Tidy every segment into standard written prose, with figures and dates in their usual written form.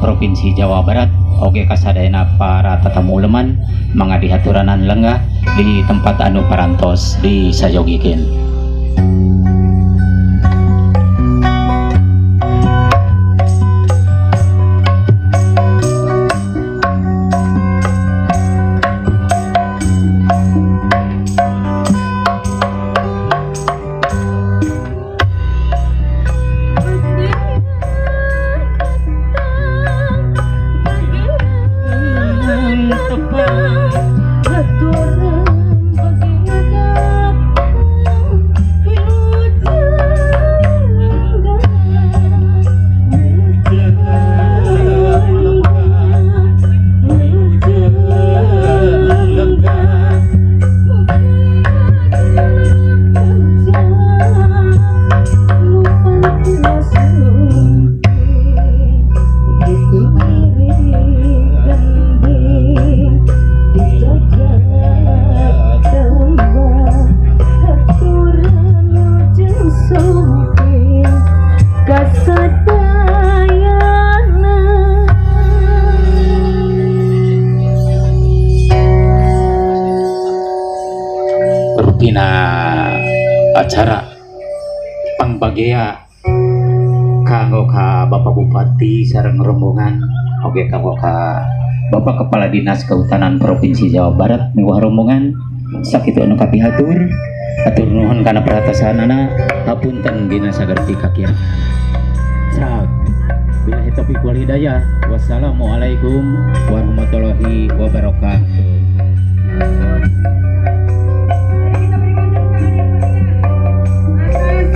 Provinsi Jawa Barat oge kasadayana para tatamu leman mangadi haturanan lenggah di tempat anu parantos di sajogikeun. Acara pangbagea kanggo ka Bapak Bupati sareng rombongan oge kanggo ka Bapak Kepala Dinas Kehutanan Provinsi Jawa Barat miwah rombongan sakitu anu kapihatur atur nuhun kana perhatianana hapunten dina sagerti kakir sak billahi taufiq wal hidayah wassalamualaikum warahmatullahi wabarakatuh.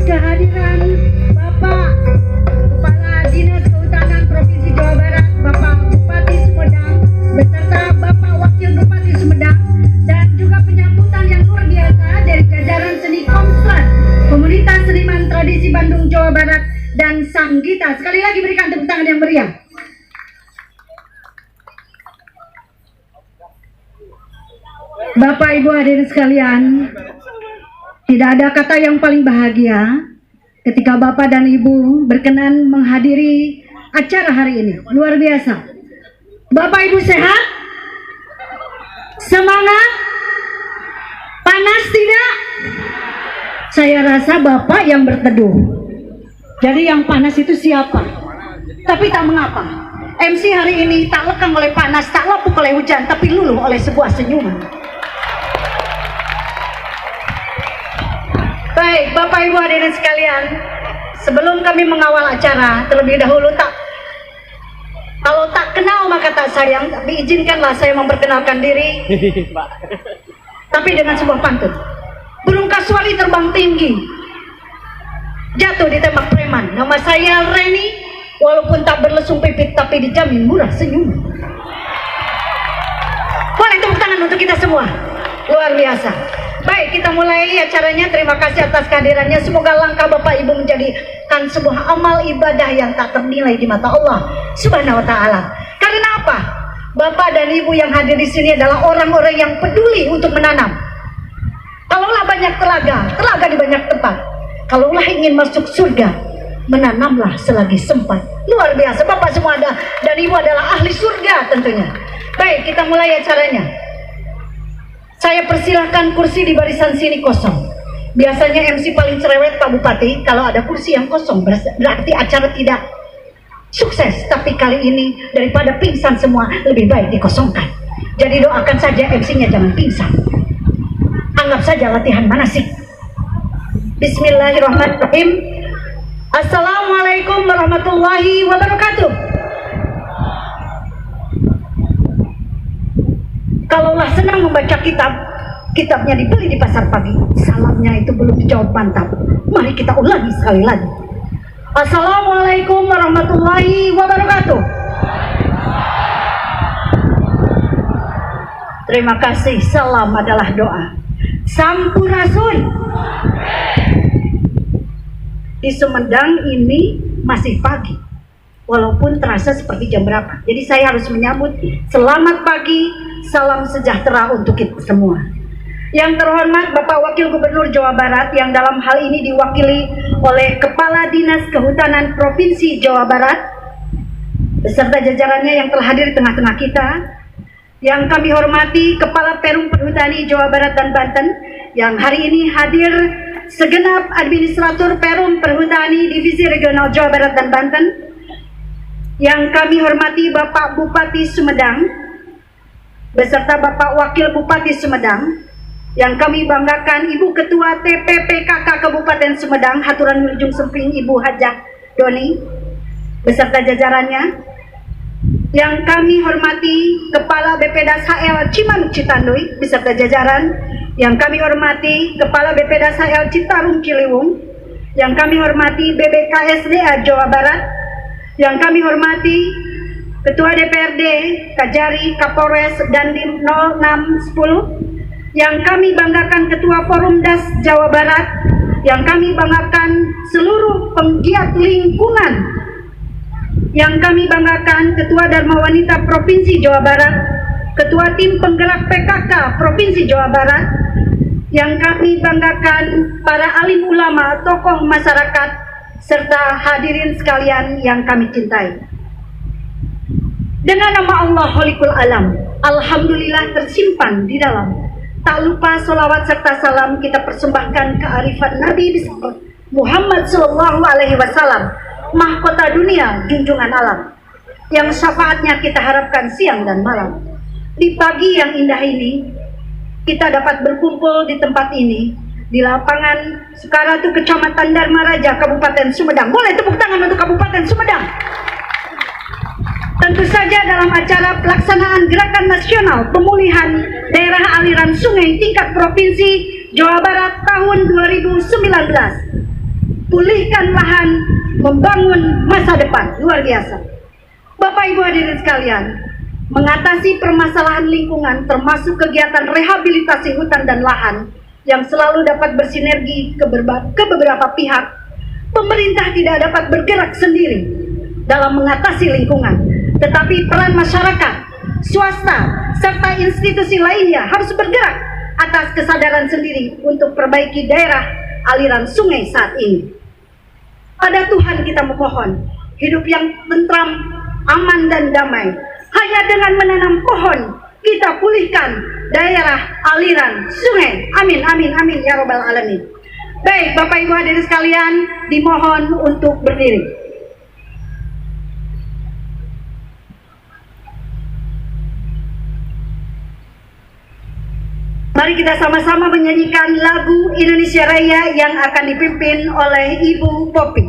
Kehadiran Bapak Kepala Dinas Kehutanan Provinsi Jawa Barat, Bapak Bupati Sumedang beserta Bapak Wakil Bupati Sumedang, dan juga penyambutan yang luar biasa dari jajaran seni Komslat, Komunitas Seniman Tradisi Bandung Jawa Barat, dan Sanggita. Sekali lagi berikan tepuk tangan yang meriah. Bapak Ibu hadirin sekalian, tidak ada kata yang paling bahagia ketika Bapak dan Ibu berkenan menghadiri acara hari ini. Luar biasa. Bapak Ibu sehat? Semangat? Panas tidak? Saya rasa Bapak yang berteduh. Jadi yang panas itu siapa? Tapi tak mengapa. MC hari ini tak lekang oleh panas, tak lapuk oleh hujan, tapi luluh oleh sebuah senyuman. Baik, Bapak Ibu hadirin sekalian, sebelum kami mengawal acara, terlebih dahulu kalau tak kenal maka tak sayang, tapi izinkanlah saya memperkenalkan diri. Tapi dengan sebuah pantun. Burung kasuari terbang tinggi, jatuh ditembak preman. Nama saya Reni, walaupun tak berlesung pipit, tapi dijamin murah senyum. Boleh tepuk tangan untuk kita semua. Luar biasa. Baik, kita mulai acaranya. Terima kasih atas kehadirannya. Semoga langkah Bapak Ibu menjadikan sebuah amal ibadah yang tak ternilai di mata Allah Subhanahu wa Ta'ala. Karena apa? Bapak dan Ibu yang hadir di sini adalah orang-orang yang peduli untuk menanam. Kalaulah banyak telaga di banyak tempat. Kalaulah ingin masuk surga, menanamlah selagi sempat. Luar biasa, Bapak semua ada dan Ibu adalah ahli surga tentunya. Baik, kita mulai acaranya. Saya persilahkan kursi di barisan sini kosong. Biasanya MC paling cerewet Pak Bupati, kalau ada kursi yang kosong berarti acara tidak sukses. Tapi kali ini daripada pingsan semua, lebih baik dikosongkan. Jadi doakan saja MC-nya jangan pingsan. Anggap saja latihan manasik. Bismillahirrahmanirrahim. Assalamualaikum warahmatullahi wabarakatuh. Kalaulah senang membaca kitab, kitabnya dibeli di pasar pagi, salamnya itu belum dijawab mantap. Mari kita ulangi sekali lagi. Assalamualaikum warahmatullahi wabarakatuh. Terima kasih. Salam adalah doa. Sampurasun. Di Sumedang ini masih pagi, walaupun terasa seperti jam berapa. Jadi saya harus menyambut selamat pagi, salam sejahtera untuk kita semua. Yang terhormat Bapak Wakil Gubernur Jawa Barat, yang dalam hal ini diwakili oleh Kepala Dinas Kehutanan Provinsi Jawa Barat beserta jajarannya yang telah hadir di tengah-tengah kita. Yang kami hormati Kepala Perum Perhutani Jawa Barat dan Banten, yang hari ini hadir segenap administrator Perum Perhutani Divisi Regional Jawa Barat dan Banten. Yang kami hormati Bapak Bupati Sumedang beserta Bapak Wakil Bupati Sumedang. Yang kami banggakan Ibu Ketua TPPKK Kabupaten Sumedang, Haturan Wilujeng Semping Ibu Hajah Doni beserta jajarannya. Yang kami hormati Kepala BPDAS HL Cimanuk Citanduy beserta jajaran. Yang kami hormati Kepala BPDAS HL Citarum Ciliwung. Yang kami hormati BBKSDA Jawa Barat. Yang kami hormati Ketua DPRD Kajari Kapolres Dandim 0610. Yang kami banggakan Ketua Forum Das Jawa Barat. Yang kami banggakan seluruh penggiat lingkungan. Yang kami banggakan Ketua Dharma Wanita Provinsi Jawa Barat, Ketua Tim Penggerak PKK Provinsi Jawa Barat. Yang kami banggakan para alim ulama, tokoh masyarakat, serta hadirin sekalian yang kami cintai. Dengan nama Allah Kholikul Alam, alhamdulillah tersimpan di dalam. Tak lupa sholawat serta salam kita persembahkan kearifan Nabi Muhammad Sallallahu Alaihi Wasallam, mahkota dunia, junjungan alam, yang syafaatnya kita harapkan siang dan malam. Di pagi yang indah ini, kita dapat berkumpul di tempat ini, di lapangan Sukaratu, Kecamatan Dharma Raja, Kabupaten Sumedang. Boleh tepuk tangan untuk Kabupaten Sumedang. Tentu saja dalam acara pelaksanaan Gerakan Nasional Pemulihan Daerah Aliran Sungai tingkat Provinsi Jawa Barat tahun 2019. Pulihkan lahan, membangun masa depan. Luar biasa. Bapak Ibu hadirin sekalian, mengatasi permasalahan lingkungan termasuk kegiatan rehabilitasi hutan dan lahan yang selalu dapat bersinergi ke beberapa pihak. Pemerintah tidak dapat bergerak sendiri dalam mengatasi lingkungan, tetapi peran masyarakat, swasta, serta institusi lainnya harus bergerak atas kesadaran sendiri untuk perbaiki daerah aliran sungai saat ini. Pada Tuhan kita memohon hidup yang tentram, aman dan damai. Hanya dengan menanam pohon kita pulihkan daerah aliran sungai. Amin, amin, amin ya robbal alamin. Baik, Bapak Ibu hadirin sekalian, dimohon untuk berdiri. Mari kita sama-sama menyanyikan lagu Indonesia Raya yang akan dipimpin oleh Ibu Popi.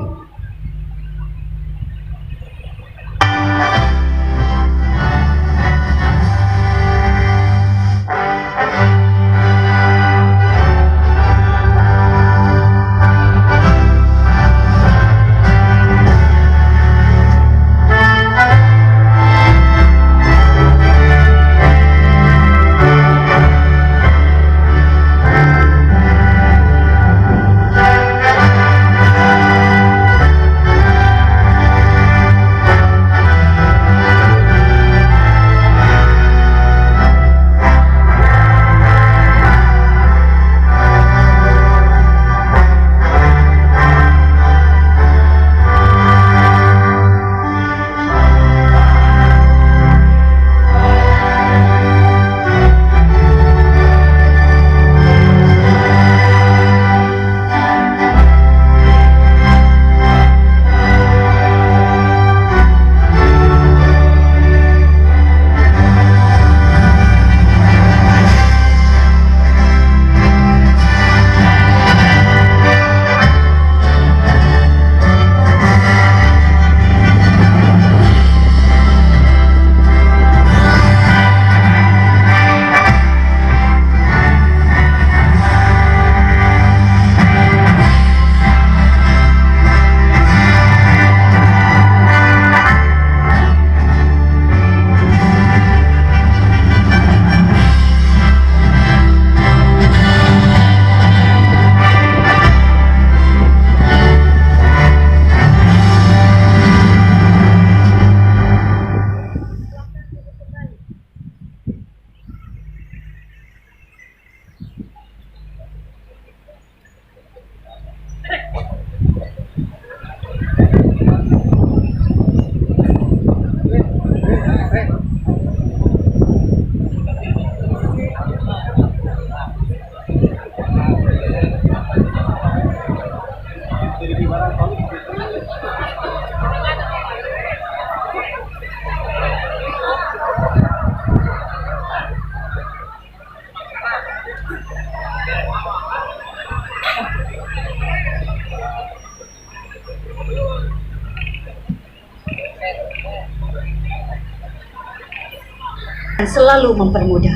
dan selalu mempermudah.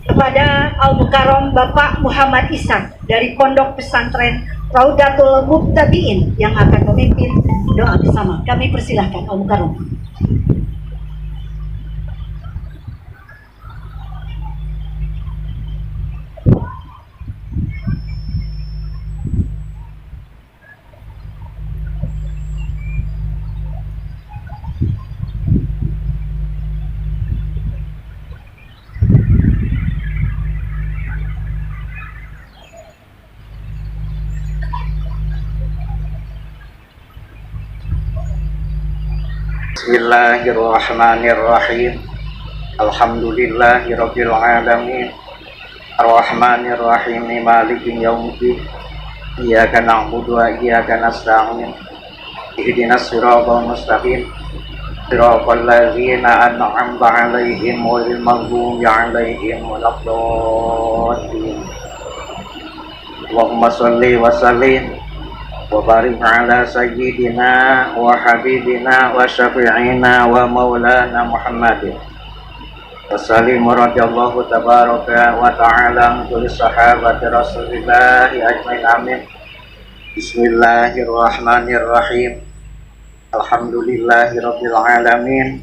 Kepada Al Mukarram Bapak Muhammad Ishak dari Pondok Pesantren Raudatul Mubtabiin yang akan memimpin doa bersama. Kami persilahkan Al Mukarram. Bismillahirrahmanirrahim. Alhamdulillahirabbil alamin. Arrahmanirrahim. Maliki yaumiddin. Iyyaka na'budu wa iyyaka nasta'in. Ihdinas siratal mustaqim. Siratal ladzina an'amta 'alaihim ghairil maghdubi 'alaihim waladdallin. Allahumma shalli wa sallim wa barik ala sayyidina wa habibina wa syafi'ina wa maulana Muhammadin wa sallim radhiyallahu tabaraka wa ta'ala an kulli sahabati rasulillahi ajmain amin. Bismillahirrahmanirrahim. Alhamdulillahi rabbil alamin.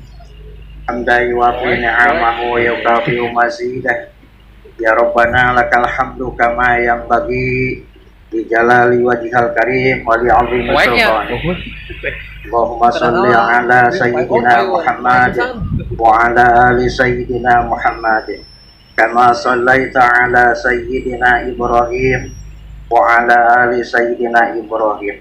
Hamdan yuwafi ni'amahu wa yukafi'u mazidah. Ya Rabbana lakal hamdu kama yanbaghi di jalali wajhal karim wa li 'azimi sultan. Allahumma shalli ala sayyidina Muhammad wa ala ali sayyidina Muhammad kama shallaita ala sayyidina Ibrahim wa ala ali sayyidina Ibrahim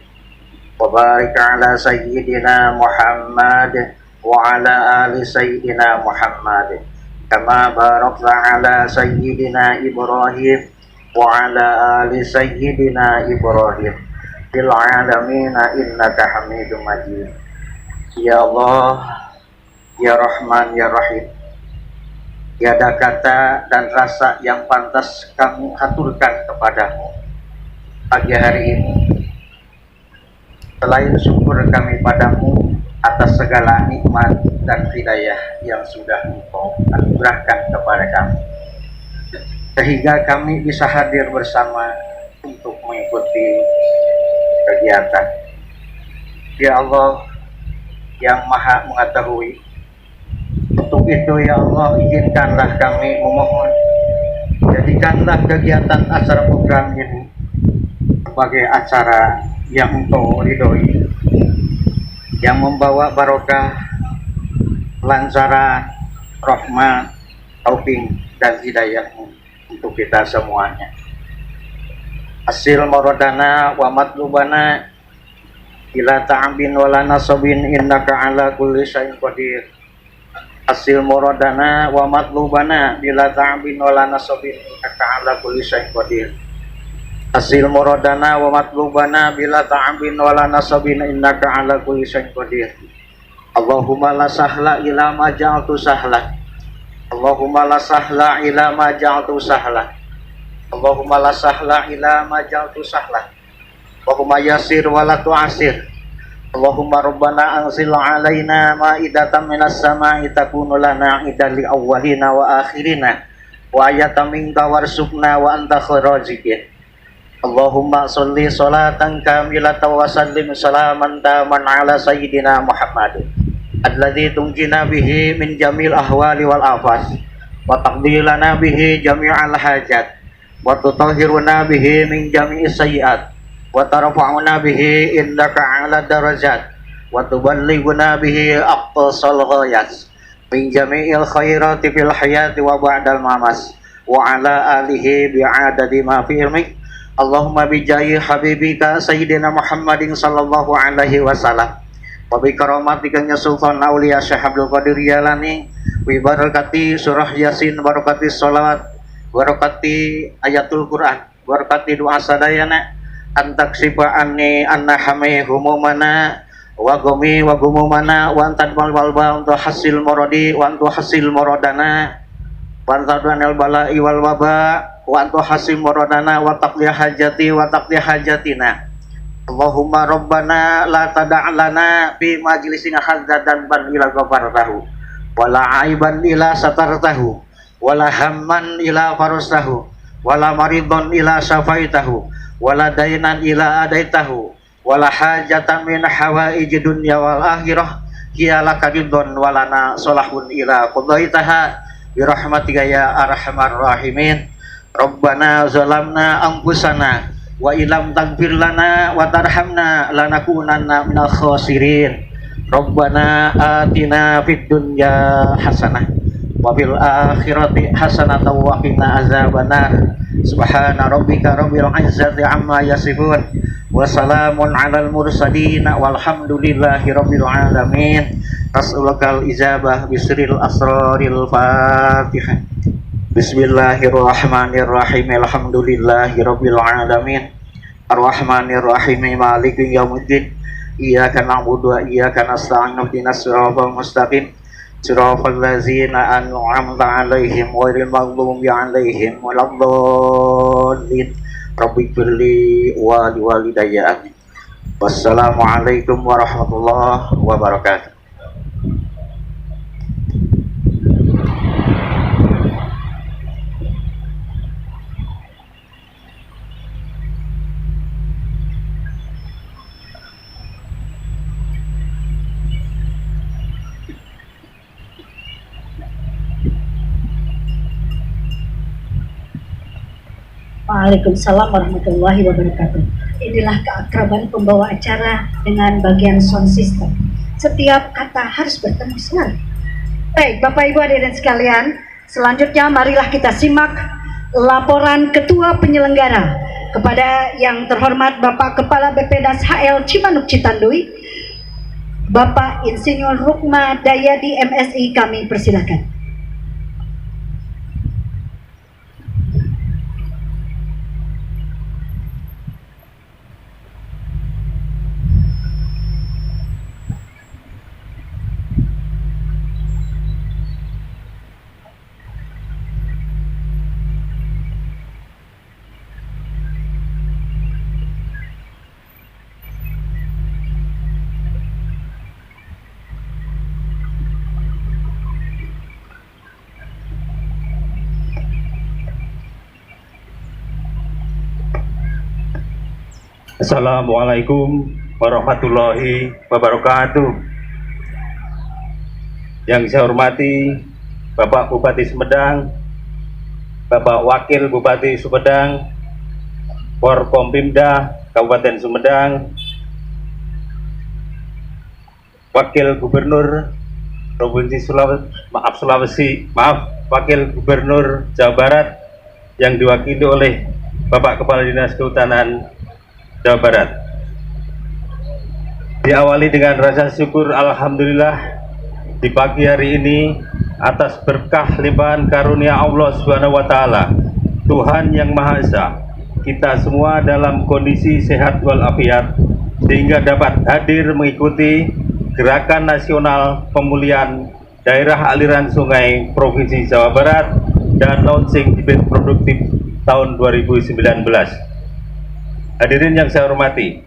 wa barik ala sayyidina Muhammad wa ala ali sayyidina Muhammad kama barakta ala sayyidina Ibrahim wa ala ali sayyidina Ibrahim fil alamin innaka Hamidum Majid. Ya Allah, ya Rahman, ya Rahim, tiada kata dan rasa yang pantas kami haturkan kepadamu pagi hari ini selain syukur kami padamu atas segala nikmat dan hidayah yang sudah Engkau anugerahkan kepada kami, sehingga kami bisa hadir bersama untuk mengikuti kegiatan. Ya Allah yang maha mengetahui, untuk itu ya Allah izinkanlah kami memohon, jadikanlah kegiatan acara program ini sebagai acara yang Engkau ridhoi, yang membawa barokah, lancaran, rahmat, taufik dan hidayah-Mu untuk kita semuanya. Hasil maradana wa matlubana ila ta'abin wala nasabin innaka ala kulli syai'in qadir. Hasil maradana wa matlubana bila ta'abin wala nasabin innaka ala kulli syai'in qadir. Hasil maradana wa matlubana bila ta'abin wala nasabin innaka ala kulli syai'in qadir. Allahumma la sahla ila ma ja'altu sahla. Allahumma la sahla ila ma ja'altu sahla. Allahumma la sahla ila ma ja'altu sahla. Allahumma yasir wa la tu'asir. Allahumma rabbana anzil alaina ma'idatan minas sama'i takunu lana idan li awwalina wa akhirina wa ayatan minka warzuqna wa anta khairu raziqin. Allahumma sholli sholatan kamilatan wa sallim salaman taman ala sayyidina Muhammadin alladzi tunjina bihi min jamil ahwali wal afas wa taqdilana bihi jami'al hajat wa tutahhiruna bihi min jami'is sayyi'at wa tarfa'una bihi indaka 'ala darajat wa tuballighuna bihi aqsal ghayat min jami'il khairati fil hayati wa ba'dal mamas wa 'ala alihi bi'adadi ma fi ilmik. Allahumma bijahi habibika sayyidina Muhammadin sallallahu alaihi wasallam wa bi karamatika ya sultan auliya Syekh Abdul Qadir Jailani wa barakati surah yasin barakati sholawat barakati ayatul Quran barakati doa sadayana antak sifaanni anna hame humumana wa gumi wa gumumana wa antad balbalba untuk hasil morodi wa untuk hasil morodana wa antadwanil bala'i wal waba wa antu hasim morodana wa taqliya hajati wa taqliya hajatina Allahumma rabbana la tada' lana fi majlisina hadza dzanban ila ghafartahu wala aiban ila satartahu wala hamman ila farastahu wala maridon ila syafaitahu wala dainan ila adaitahu wala hajatan min hawaiji dunya wal akhirah hiya laka ridon walana solahun ila qadaitaha bi rahmatika ya arhamar rahimin. Rabbana zalamna anfusana wa ilam taghfir lana wa tarhamna lanakunanna minal khasirin. Rabbana atina fid dunya hasanah wa fil akhirati hasanatan wa qina azabannar. Subhana rabbika rabbil izzati amma yasifun wa salamun alal mursalin walhamdulillahi rabbil alamin. Rasulukal ijabah bisril asraril fatihah. Bismillahirrahmanirrahim. Alhamdulillahi rabbil alamin. Ar-Rahmanir-Rahim. Maliki yaumiddin. Iyyaka na'budu wa iyyaka nasta'in. Ihdinas siratal mustaqim. Siratal ladzina an'amta 'alaihim ghairil maghdubi 'alaihim waladdallin. Rabbighfirli wa liwalidayya. Amin. Wassalamualaikum warahmatullahi wabarakatuh. Waalaikumsalam warahmatullahi wabarakatuh. Inilah keakraban pembawa acara dengan bagian sound system. Setiap kata harus bertemu selalu. Baik, Bapak Ibu hadirin sekalian, selanjutnya marilah kita simak laporan Ketua Penyelenggara kepada yang terhormat Bapak Kepala BPDAS HL Cimanuk Citandui, Bapak Insinyur Rukma Dayadi MSI, kami persilakan. Assalamualaikum warahmatullahi wabarakatuh. Yang saya hormati Bapak Bupati Sumedang, Bapak Wakil Bupati Sumedang, Forkompimda Kabupaten Sumedang, Wakil Gubernur Provinsi Wakil Gubernur Jawa Barat yang diwakili oleh Bapak Kepala Dinas Kehutanan Jawa Barat. Diawali dengan rasa syukur alhamdulillah di pagi hari ini atas berkah limpahan karunia Allah Subhanahu wa taala, Tuhan yang Maha Esa. Kita semua dalam kondisi sehat walafiat sehingga dapat hadir mengikuti Gerakan Nasional Pemulihan Daerah Aliran Sungai Provinsi Jawa Barat dan launching bibit produktif tahun 2019. Hadirin yang saya hormati,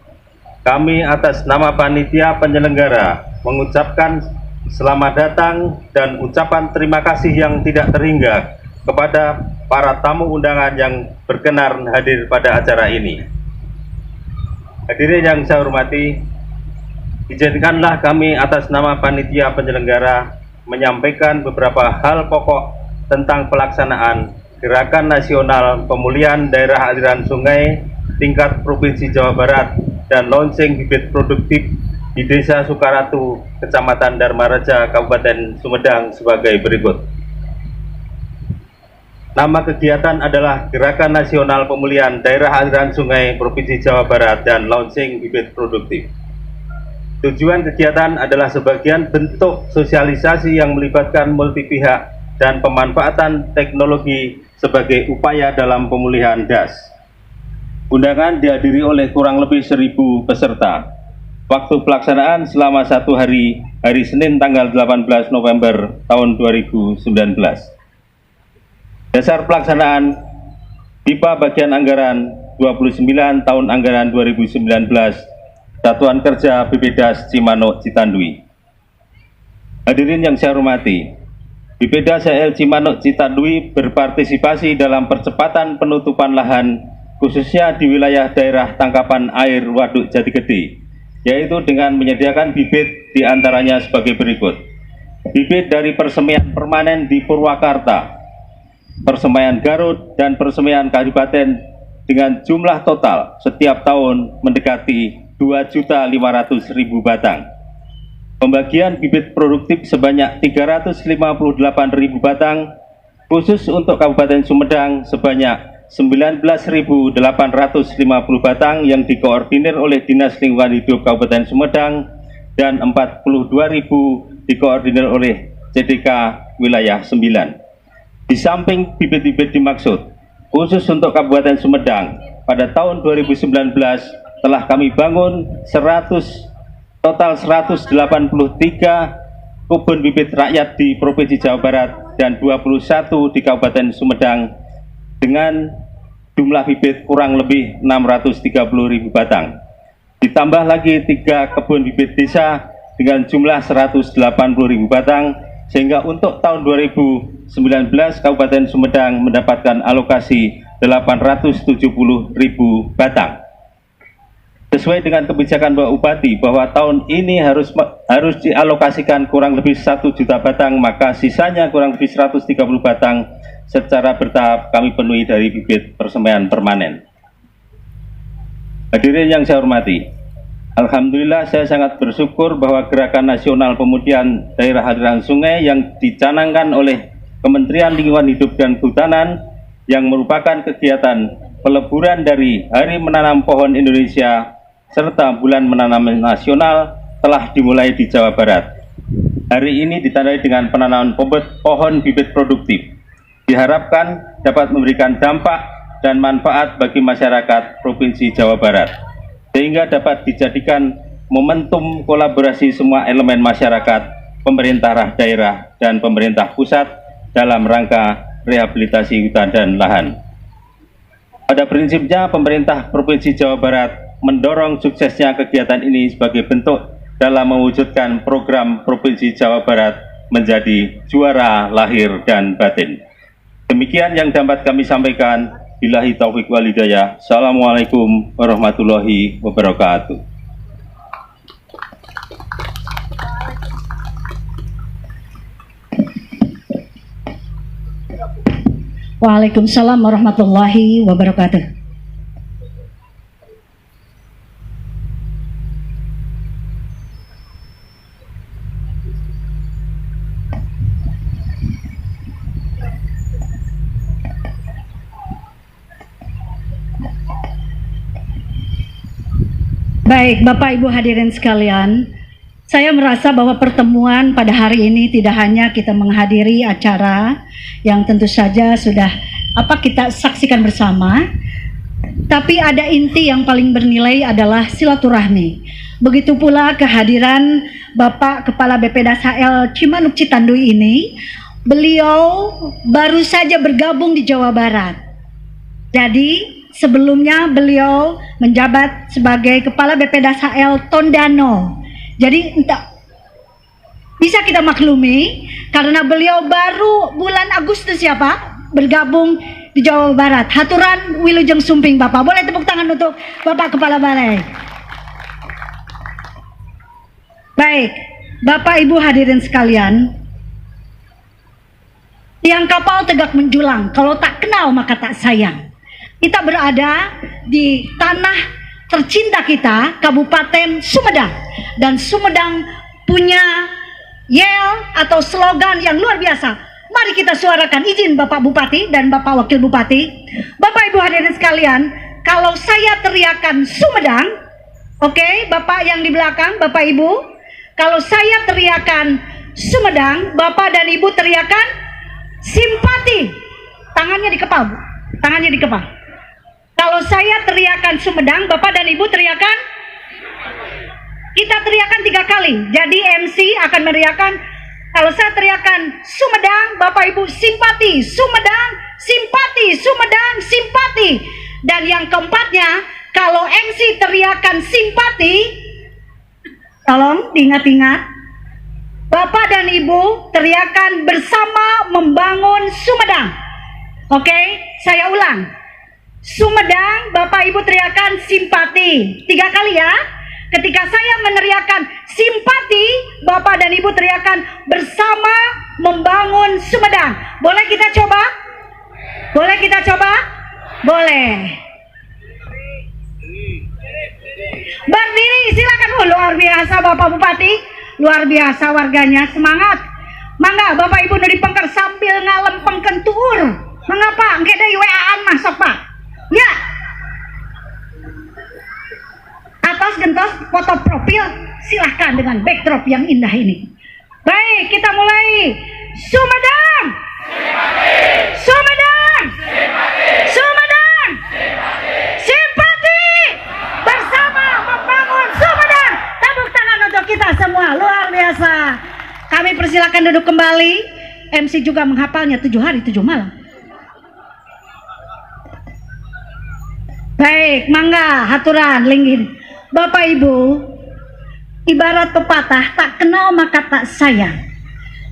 kami atas nama panitia penyelenggara mengucapkan selamat datang dan ucapan terima kasih yang tidak terhingga kepada para tamu undangan yang berkenan hadir pada acara ini. Hadirin yang saya hormati, izinkanlah kami atas nama panitia penyelenggara menyampaikan beberapa hal pokok tentang pelaksanaan Gerakan Nasional Pemulihan Daerah Aliran Sungai tingkat Provinsi Jawa Barat dan launching bibit produktif di Desa Sukaratu, Kecamatan Dharmaraja, Kabupaten Sumedang sebagai berikut. Nama kegiatan adalah Gerakan Nasional Pemulihan Daerah Aliran Sungai Provinsi Jawa Barat dan launching bibit produktif. Tujuan kegiatan adalah sebagian bentuk sosialisasi yang melibatkan multi pihak dan pemanfaatan teknologi sebagai upaya dalam pemulihan DAS. Undangan dihadiri oleh kurang lebih 1.000 peserta. Waktu pelaksanaan selama 1 hari, hari Senin tanggal 18 November tahun 2019. Dasar pelaksanaan, pipa bagian anggaran 29 tahun anggaran 2019 Satuan Kerja BPDAS Cimanuk Citandui. Hadirin yang saya hormati, BPDAS HL Cimanuk Citandui berpartisipasi dalam percepatan penutupan lahan khususnya di wilayah daerah tangkapan air Waduk Jatigede, yaitu dengan menyediakan bibit diantaranya sebagai berikut. Bibit dari persemaian permanen di Purwakarta, persemaian Garut, dan persemaian Kabupaten dengan jumlah total setiap tahun mendekati 2.500.000 batang. Pembagian bibit produktif sebanyak 358.000 batang, khusus untuk Kabupaten Sumedang sebanyak 19.850 batang yang dikoordinir oleh Dinas Lingkungan Hidup Kabupaten Sumedang dan 42.000 dikoordinir oleh CDK Wilayah 9. Di samping bibit-bibit dimaksud, khusus untuk Kabupaten Sumedang, pada tahun 2019 telah kami bangun total 183 kebun bibit rakyat di Provinsi Jawa Barat dan 21 di Kabupaten Sumedang dengan jumlah bibit kurang lebih 630.000 batang. Ditambah lagi 3 kebun bibit desa dengan jumlah 180.000 batang, sehingga untuk tahun 2019 Kabupaten Sumedang mendapatkan alokasi 870.000 batang. Sesuai dengan kebijakan Bapak Bupati bahwa tahun ini harus dialokasikan kurang lebih 1 juta batang, maka sisanya kurang lebih 130 batang secara bertahap kami penuhi dari bibit persemaian permanen. Hadirin yang saya hormati, alhamdulillah saya sangat bersyukur bahwa Gerakan Nasional Pemudian Daerah Aliran Sungai yang dicanangkan oleh Kementerian Lingkungan Hidup dan Kehutanan, yang merupakan kegiatan peleburan dari Hari Menanam Pohon Indonesia serta Bulan Menanam Nasional, telah dimulai di Jawa Barat. Hari ini ditandai dengan penanaman pohon bibit produktif. Diharapkan dapat memberikan dampak dan manfaat bagi masyarakat Provinsi Jawa Barat, sehingga dapat dijadikan momentum kolaborasi semua elemen masyarakat, pemerintah daerah, dan pemerintah pusat dalam rangka rehabilitasi hutan dan lahan. Pada prinsipnya, pemerintah Provinsi Jawa Barat mendorong suksesnya kegiatan ini sebagai bentuk dalam mewujudkan program Provinsi Jawa Barat menjadi juara lahir dan batin. Demikian yang dapat kami sampaikan. Billahi taufiq wal hidayah. Assalamualaikum warahmatullahi wabarakatuh. Waalaikumsalam warahmatullahi wabarakatuh. Baik, Bapak Ibu hadirin sekalian, saya merasa bahwa pertemuan pada hari ini tidak hanya kita menghadiri acara yang tentu saja sudah kita saksikan bersama, tapi ada inti yang paling bernilai adalah silaturahmi. Begitu pula kehadiran Bapak Kepala BPDAS HL Cimanuk Citandui ini, beliau baru saja bergabung di Jawa Barat. Jadi sebelumnya beliau menjabat sebagai Kepala BPDAS HL Tondano. Jadi bisa kita maklumi karena beliau baru bulan Agustus ya Pak bergabung di Jawa Barat. Haturan wilujeng sumping Bapak. Boleh tepuk tangan untuk Bapak Kepala Balai. Baik, Bapak Ibu hadirin sekalian, tiang kapal tegak menjulang, kalau tak kenal maka tak sayang. Kita berada di tanah tercinta kita, Kabupaten Sumedang. Dan Sumedang punya yel atau slogan yang luar biasa. Mari kita suarakan, izin Bapak Bupati dan Bapak Wakil Bupati. Bapak Ibu hadirin sekalian, kalau saya teriakan Sumedang, oke, Bapak yang di belakang, Bapak Ibu, kalau saya teriakan Sumedang, Bapak dan Ibu teriakan simpati. Tangannya di kepala, tangannya di kepala. Kalau saya teriakan Sumedang, Bapak dan Ibu teriakan, kita teriakan 3 kali. Jadi MC akan meneriakan, kalau saya teriakan Sumedang, Bapak Ibu simpati, Sumedang, simpati, Sumedang, simpati. Dan yang keempatnya, kalau MC teriakan simpati, Tolong diingat-ingat. Bapak dan Ibu teriakan bersama membangun Sumedang. Oke, saya ulang. Sumedang, Bapak Ibu teriakan simpati. 3 kali ya. Ketika saya meneriakan simpati, Bapak dan Ibu teriakan bersama membangun Sumedang. Boleh kita coba? Boleh kita coba? Boleh. Berdiri, silakan. Oh, luar biasa Bapak Bupati, luar biasa warganya, semangat. Mangga Bapak Ibu nu dipengker sambil ngalempengkeun tuur. Mengapa? Engke deui WA-an masuk Pak. Ya. Atas gentos foto profil, silahkan dengan backdrop yang indah ini. Baik, kita mulai. Sumedang, Sumedang, Sumedang, simpati bersama membangun Sumedang. Tepuk tangan untuk kita semua, luar biasa. Kami persilakan duduk kembali. MC juga menghafalnya 7 hari 7 malam. Baik, mangga haturan linggih. Bapak Ibu, ibarat pepatah tak kenal maka tak sayang.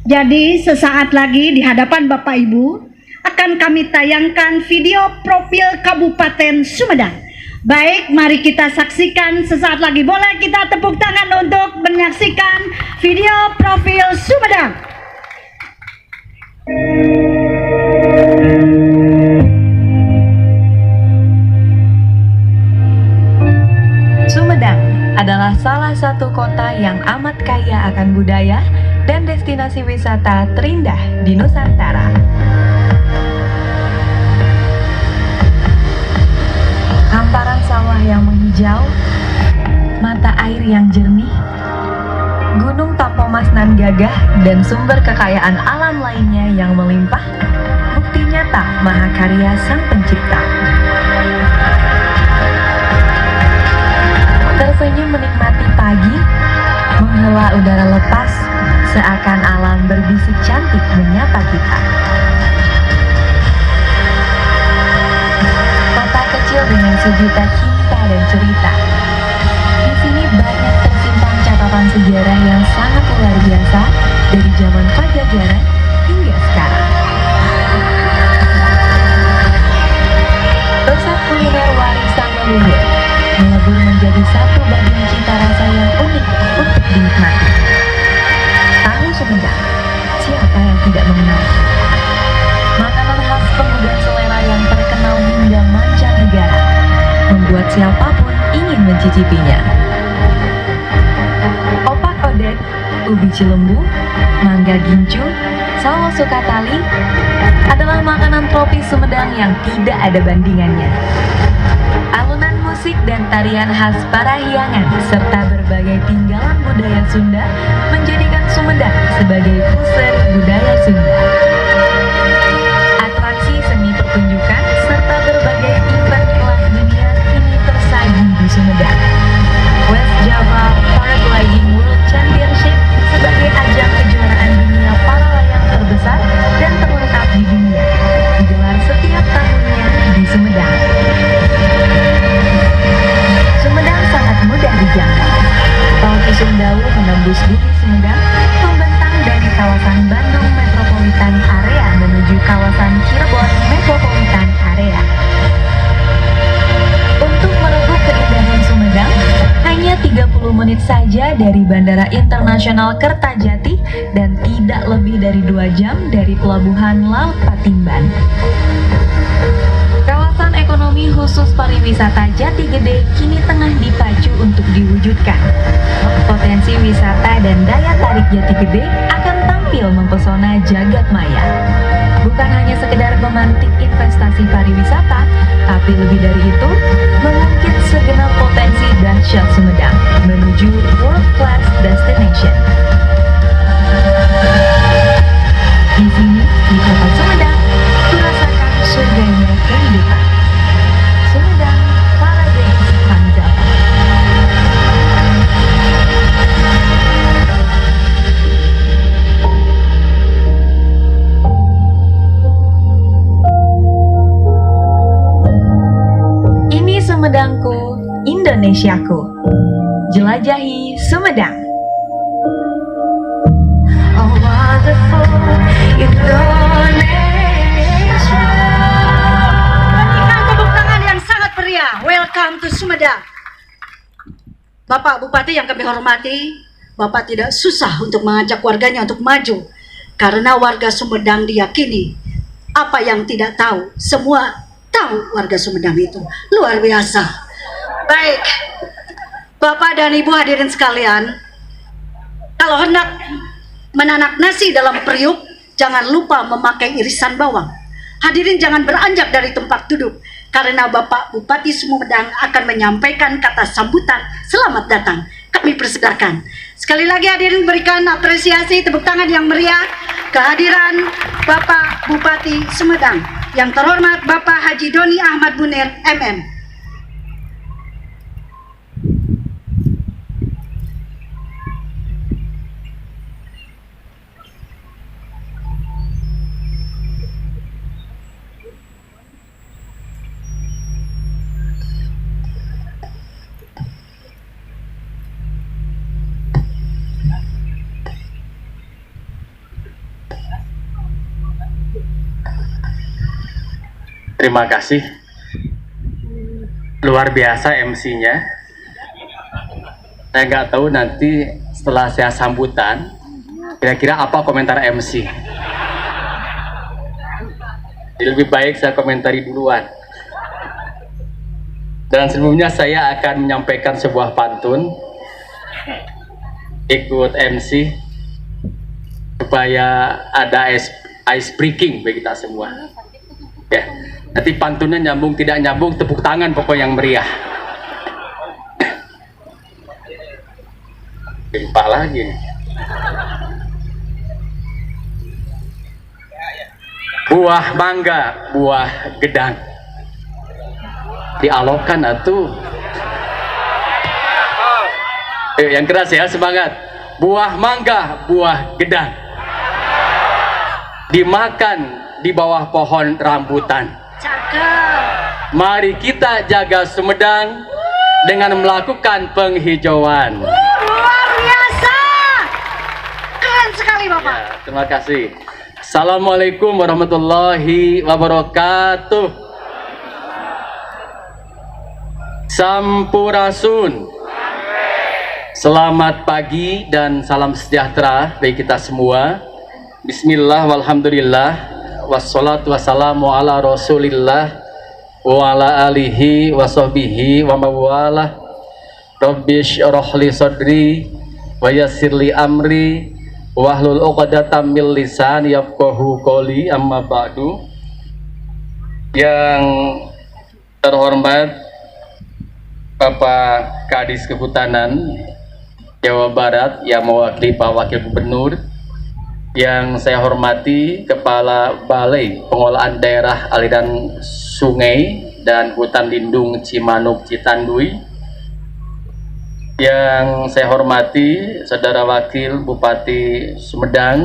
Jadi sesaat lagi di hadapan Bapak Ibu akan kami tayangkan video profil Kabupaten Sumedang. Baik, mari kita saksikan sesaat lagi. Boleh kita tepuk tangan untuk menyaksikan video profil Sumedang. Sumedang adalah salah satu kota yang amat kaya akan budaya dan destinasi wisata terindah di Nusantara. Hamparan sawah yang menghijau, mata air yang jernih, gunung Tapomas nan gagah, dan sumber kekayaan alam lainnya yang melimpah, bukti nyata mahakarya Sang Pencipta. Tersenyum menikmati pagi, menghela udara lepas, seakan alam berbisik cantik menyapa kita. Kota kecil dengan sejuta cinta dan cerita. Di sini banyak tersimpan catatan sejarah yang sangat luar biasa dari zaman Pajajaran hingga sekarang. Pusat kuliner warisan leluhur melebur menjadi satu bagian cita rasa yang unik untuk dinikmati. Tahu Sumedang, siapa yang tidak mengenal? Makanan khas pengudang selera yang terkenal hingga mancanegara, membuat siapapun ingin mencicipinya. Opak odet, ubi cilembu, mangga gincu, sawo sukatali adalah makanan tropis Sumedang yang tidak ada bandingannya. Alunan musik dan tarian khas Parahyangan serta berbagai tinggalan budaya Sunda menjadikan Sumedang sebagai pusat budaya Sunda. Atraksi seni pertunjukan serta berbagai event kelas dunia kini tersaji di Sumedang. West Java Paragliding World Championship sebagai ajang kejuaraan dunia para layang terbesar dan terlengkap di dunia digelar setiap tahunnya di Sumedang. Sumedang sangat mudah dijangkau. Tol Cisumdawu menembus bumi Sumedang, membentang dari kawasan Bandung Metropolitan Area menuju kawasan Cirebon Metropolitan Area. Untuk merebut keindahan Sumedang, hanya 30 menit saja dari Bandara Internasional Kertajati dan tidak lebih dari 2 jam dari Pelabuhan Laut Patimban. Kawasan ekonomi khusus pariwisata Jati Gede kini tengah dipacu untuk diwujudkan. Potensi wisata dan daya tarik Jati Gede akan tampil mempesona jagat maya. Bukan hanya sekedar memantik investasi pariwisata, tapi lebih dari itu, mengungkit segenap potensi dahsyat Sumedang menuju world class destination. Di sini, di kota Sumedang, turasakan surganya kehidupan. Sumedang Paradise Handapan. Ini Sumedangku, Indonesiaku. Jelajahi Sumedang. Indonesia. Berikan tepuk tangan yang sangat meriah. Welcome to Sumedang. Bapak Bupati yang kami hormati, Bapak tidak susah untuk mengajak warganya untuk maju. Karena warga Sumedang diyakini, apa yang tidak tahu, semua tahu warga Sumedang itu. Luar biasa. Baik, Bapak dan Ibu hadirin sekalian, kalau hendak menanak nasi dalam periuk, jangan lupa memakai irisan bawang. Hadirin jangan beranjak dari tempat duduk, karena Bapak Bupati Sumedang akan menyampaikan kata sambutan selamat datang. Kami persilakan. Sekali lagi hadirin berikan apresiasi tepuk tangan yang meriah kehadiran Bapak Bupati Sumedang. Yang terhormat Bapak Haji Doni Ahmad Munir MM. Terima kasih. Luar biasa MC-nya. Saya nggak tahu nanti setelah saya sambutan, kira-kira apa komentar MC. Jadi lebih baik saya komentari duluan. Dan sebelumnya saya akan menyampaikan sebuah pantun ikut MC supaya ada ice breaking bagi kita semua. Ya. Nanti pantunnya nyambung tidak nyambung, tepuk tangan pokok yang meriah. Gempa lagi nih. Buah mangga, buah gedang. Dialogkan atuh. Yang keras ya, semangat. Buah mangga, buah gedang. Dimakan di bawah pohon rambutan. Cakep. Mari kita jaga Sumedang dengan melakukan penghijauan. Luar biasa. Keren sekali Bapak. Ya, terima kasih. Assalamualaikum warahmatullahi wabarakatuh. Sampurasun. Selamat pagi dan salam sejahtera bagi kita semua. Bismillah walhamdulillah. Wassalatu wassalamu ala rasulillah wa ala alihi wa sahbihi wa mawalah. Rabbi syrah li sadri wa yassir li amri wahlul 'uqdatam min lisani yafqahu qawli, amma ba'du. Yang terhormat Bapak Kadis Kehutanan Jawa Barat yang mewakili Pak Wakil Gubernur, yang saya hormati Kepala Balai Pengelolaan Daerah Aliran Sungai dan Hutan Lindung Cimanuk Citanduy, yang saya hormati Saudara Wakil Bupati Sumedang,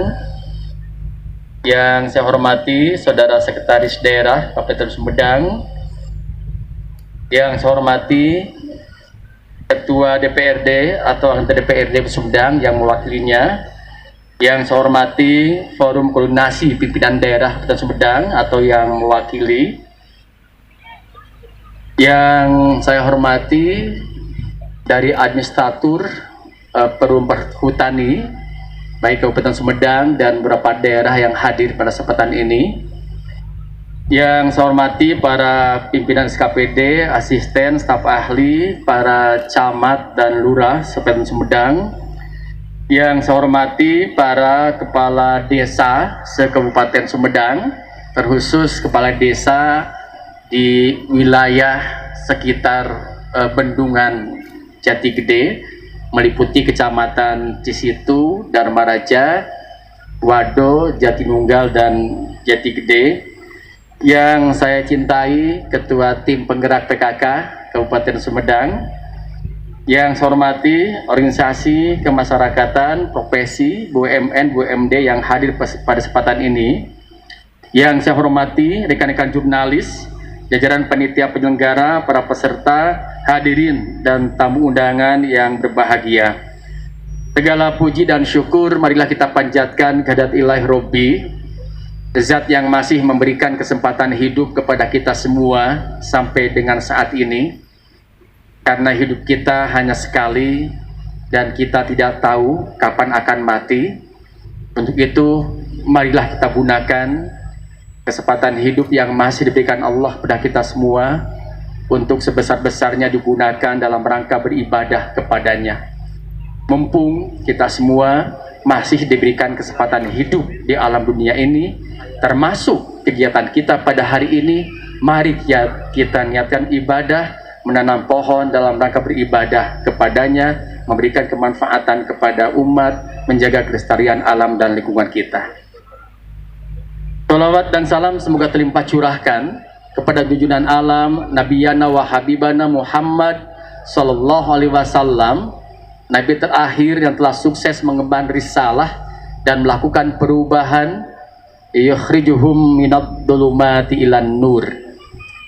yang saya hormati Saudara Sekretaris Daerah Kabupaten Sumedang, yang saya hormati Ketua DPRD atau anggota DPRD Sumedang yang mewakilinya, yang saya hormati Forum Koordinasi Pimpinan Daerah Kabupaten Sumedang atau yang mewakili, yang saya hormati dari administratur Perum Perhutani baik Kabupaten Sumedang dan beberapa daerah yang hadir pada kesempatan ini, yang saya hormati para pimpinan SKPD, asisten, staf ahli, para camat dan lurah Kabupaten Sumedang, yang saya hormati para kepala desa se-Kabupaten Sumedang, terkhusus kepala desa di wilayah sekitar Bendungan Jati Gede, meliputi kecamatan Cisitu, Dharmaraja, Wado, Jatinunggal, dan Jati Gede. Yang saya cintai Ketua Tim Penggerak PKK Kabupaten Sumedang, yang saya hormati organisasi kemasyarakatan, profesi, BUMN, BUMD yang hadir pada kesempatan ini, yang saya hormati rekan-rekan jurnalis, jajaran panitia penyelenggara, para peserta, hadirin dan tamu undangan yang berbahagia. Segala puji dan syukur marilah kita panjatkan kehadirat Ilahi Robbi Zat yang masih memberikan kesempatan hidup kepada kita semua sampai dengan saat ini, karena hidup kita hanya sekali dan kita tidak tahu kapan akan mati. Untuk itu, marilah kita gunakan kesempatan hidup yang masih diberikan Allah kepada kita semua untuk sebesar-besarnya digunakan dalam rangka beribadah kepadanya. Mumpung kita semua masih diberikan kesempatan hidup di alam dunia ini, termasuk kegiatan kita pada hari ini, mari kita niatkan ibadah, menanam pohon dalam rangka beribadah kepadanya, memberikan kemanfaatan kepada umat, menjaga kelestarian alam dan lingkungan kita. Salawat dan salam semoga terlimpah curahkan kepada junjungan alam Nabiyana wa Habibana Muhammad Sallallahu Alaihi Wasallam, Nabi terakhir yang telah sukses mengemban risalah dan melakukan perubahan, yukhrijuhum minad dhulumati ilan nur,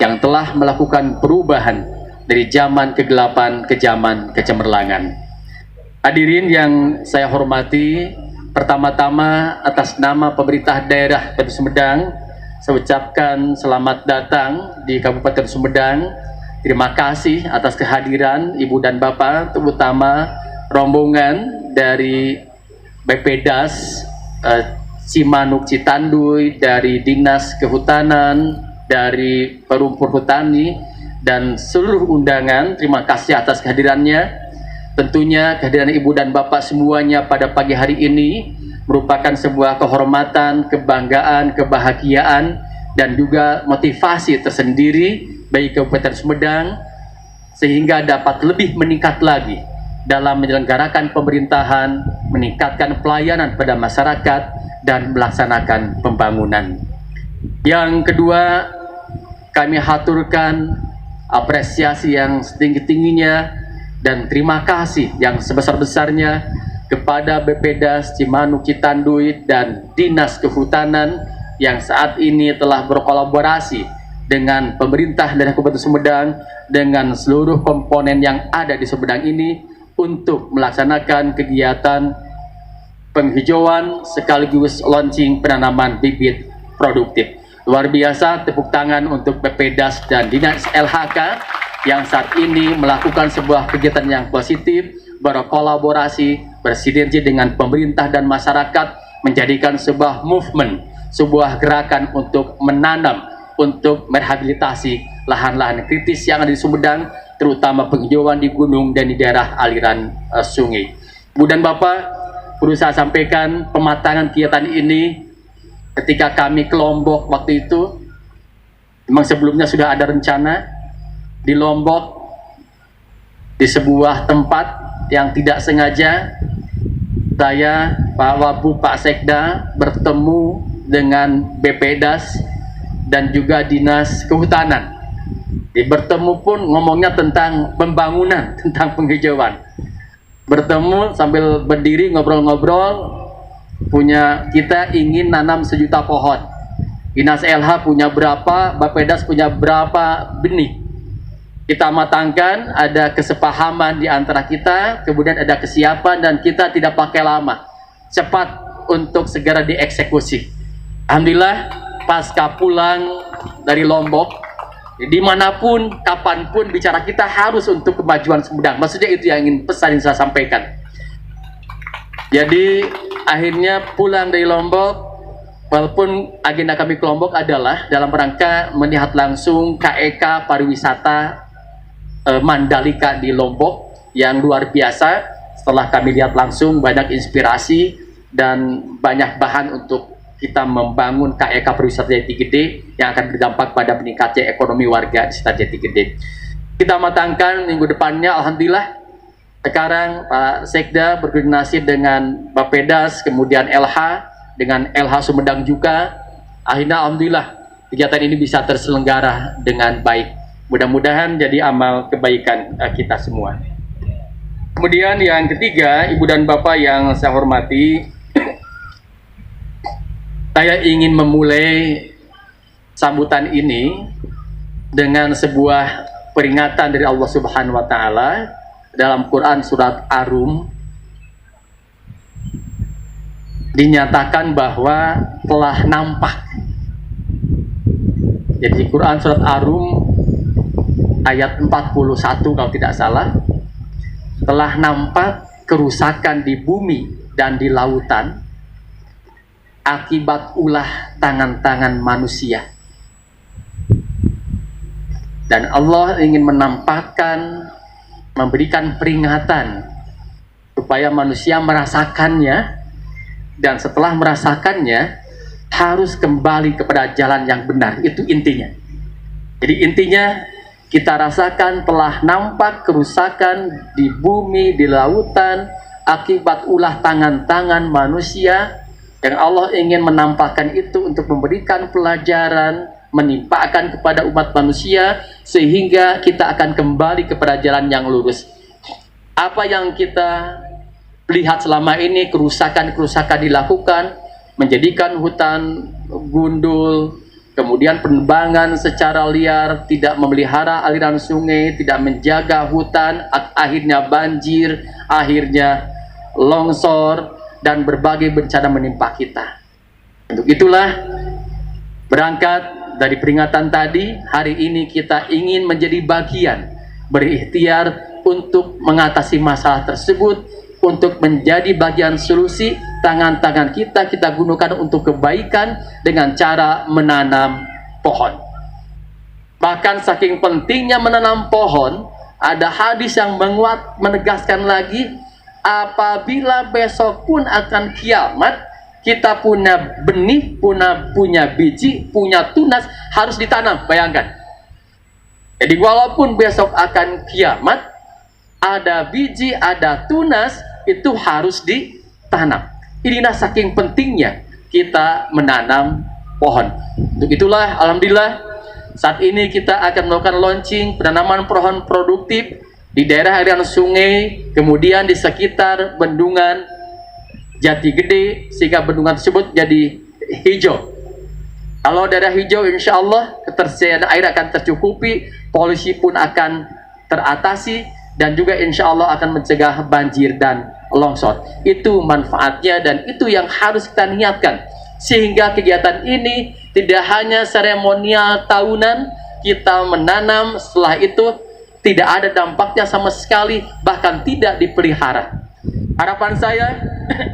yang telah melakukan perubahan dari zaman kegelapan ke zaman kecemerlangan. Hadirin yang saya hormati, pertama-tama atas nama pemerintah daerah Kabupaten Sumedang, saya ucapkan selamat datang di Kabupaten Sumedang. Terima kasih atas kehadiran Ibu dan Bapak, terutama rombongan dari BPDAS Cimanuk Citanduy, dari Dinas Kehutanan, dari Perumpur Hutani, dan seluruh undangan. Terima kasih atas kehadirannya. Tentunya kehadiran Ibu dan Bapak semuanya pada pagi hari ini merupakan sebuah kehormatan, kebanggaan, kebahagiaan, dan juga motivasi tersendiri bagi Kabupaten Sumedang, sehingga dapat lebih meningkat lagi dalam menyelenggarakan pemerintahan, meningkatkan pelayanan pada masyarakat, dan melaksanakan pembangunan. Yang kedua, kami haturkan apresiasi yang setinggi-tingginya dan terima kasih yang sebesar-besarnya kepada BPDAS Cimanuk Citanduy dan Dinas Kehutanan yang saat ini telah berkolaborasi dengan pemerintah daerah Kabupaten Sumedang, dengan seluruh komponen yang ada di Sumedang ini untuk melaksanakan kegiatan penghijauan sekaligus launching penanaman bibit produktif. Luar biasa, tepuk tangan untuk BPDAS dan Dinas LHK yang saat ini melakukan sebuah kegiatan yang positif, berkolaborasi, bersinergi dengan pemerintah dan masyarakat, menjadikan sebuah movement, sebuah gerakan untuk menanam, untuk merehabilitasi lahan-lahan kritis yang ada di Sumedang, terutama penghijauan di gunung dan di daerah aliran sungai. Ibu dan Bapak, perlu saya sampaikan pematangan kegiatan ini ketika kami ke Lombok waktu itu, memang sebelumnya sudah ada rencana di Lombok, di sebuah tempat yang tidak sengaja saya, Pak Wabu, Pak Sekda bertemu dengan BPDAS dan juga Dinas Kehutanan. Bertemu pun ngomongnya tentang pembangunan, tentang penghijauan. Bertemu sambil berdiri ngobrol-ngobrol, kita ingin nanam 1 juta pohon. Dinas LH punya berapa, BPDAS punya berapa benih. Kita matangkan, ada kesepahaman di antara kita, kemudian ada kesiapan, dan kita tidak pakai lama, cepat untuk segera dieksekusi. Alhamdulillah, pasca pulang dari Lombok, dimanapun, kapanpun bicara kita harus untuk kemajuan Sumedang. Maksudnya itu yang ingin pesan yang saya sampaikan. Jadi akhirnya pulang dari Lombok, walaupun agenda kami ke Lombok adalah dalam rangka melihat langsung KEK pariwisata Mandalika di Lombok yang luar biasa. Setelah kami lihat langsung, banyak inspirasi dan banyak bahan untuk kita membangun KEK pariwisata Jati Gede yang akan berdampak pada meningkatnya ekonomi warga di sekitar Jati Gede. Kita matangkan minggu depannya. Alhamdulillah sekarang Pak Sekda berkoordinasi dengan BPDAS, kemudian LH, dengan LH Sumedang juga. Akhirnya alhamdulillah kegiatan ini bisa terselenggara dengan baik. Mudah-mudahan jadi amal kebaikan kita semua. Kemudian yang ketiga, Ibu dan Bapak yang saya hormati, saya ingin memulai sambutan ini dengan sebuah peringatan dari Allah Subhanahu wa Ta'ala dalam Quran surat Ar-Rum. Dinyatakan bahwa telah nampak Jadi di Quran surat Ar-Rum ayat 41 kalau tidak salah, telah nampak kerusakan di bumi dan di lautan akibat ulah tangan-tangan manusia. Dan Allah ingin menampakkan, memberikan peringatan supaya manusia merasakannya, dan setelah merasakannya harus kembali kepada jalan yang benar. Itu intinya. Jadi intinya kita rasakan telah nampak kerusakan di bumi, di lautan akibat ulah tangan-tangan manusia, yang Allah ingin menampakkan itu untuk memberikan pelajaran, menimpakan kepada umat manusia sehingga kita akan kembali kepada jalan yang lurus. Apa yang kita lihat selama ini, kerusakan-kerusakan dilakukan, menjadikan hutan gundul, kemudian penebangan secara liar, tidak memelihara aliran sungai, tidak menjaga hutan, akhirnya banjir, akhirnya longsor, dan berbagai bencana menimpa kita. Untuk itulah, berangkat dari peringatan tadi, hari ini kita ingin menjadi bagian, berikhtiar untuk mengatasi masalah tersebut, untuk menjadi bagian solusi. Tangan-tangan kita gunakan untuk kebaikan dengan cara menanam pohon. Bahkan saking pentingnya menanam pohon, ada hadis yang menegaskan lagi, apabila besok pun akan kiamat, kita punya benih, punya biji, punya tunas, harus ditanam. Bayangkan. Jadi walaupun besok akan kiamat, ada biji, ada tunas, itu harus ditanam. Inilah saking pentingnya kita menanam pohon. Untuk itulah, alhamdulillah, saat ini kita akan melakukan launching penanaman pohon produktif di daerah aliran sungai, kemudian di sekitar bendungan Jati Gede, sehingga bendungan tersebut jadi hijau. Kalau daerah hijau, insya Allah ketersediaan air akan tercukupi, polusi pun akan teratasi, dan juga insya Allah akan mencegah banjir dan longsor. Itu manfaatnya, dan itu yang harus kita niatkan, sehingga kegiatan ini tidak hanya seremonial tahunan, kita menanam, setelah itu tidak ada dampaknya sama sekali, bahkan tidak dipelihara. Harapan saya,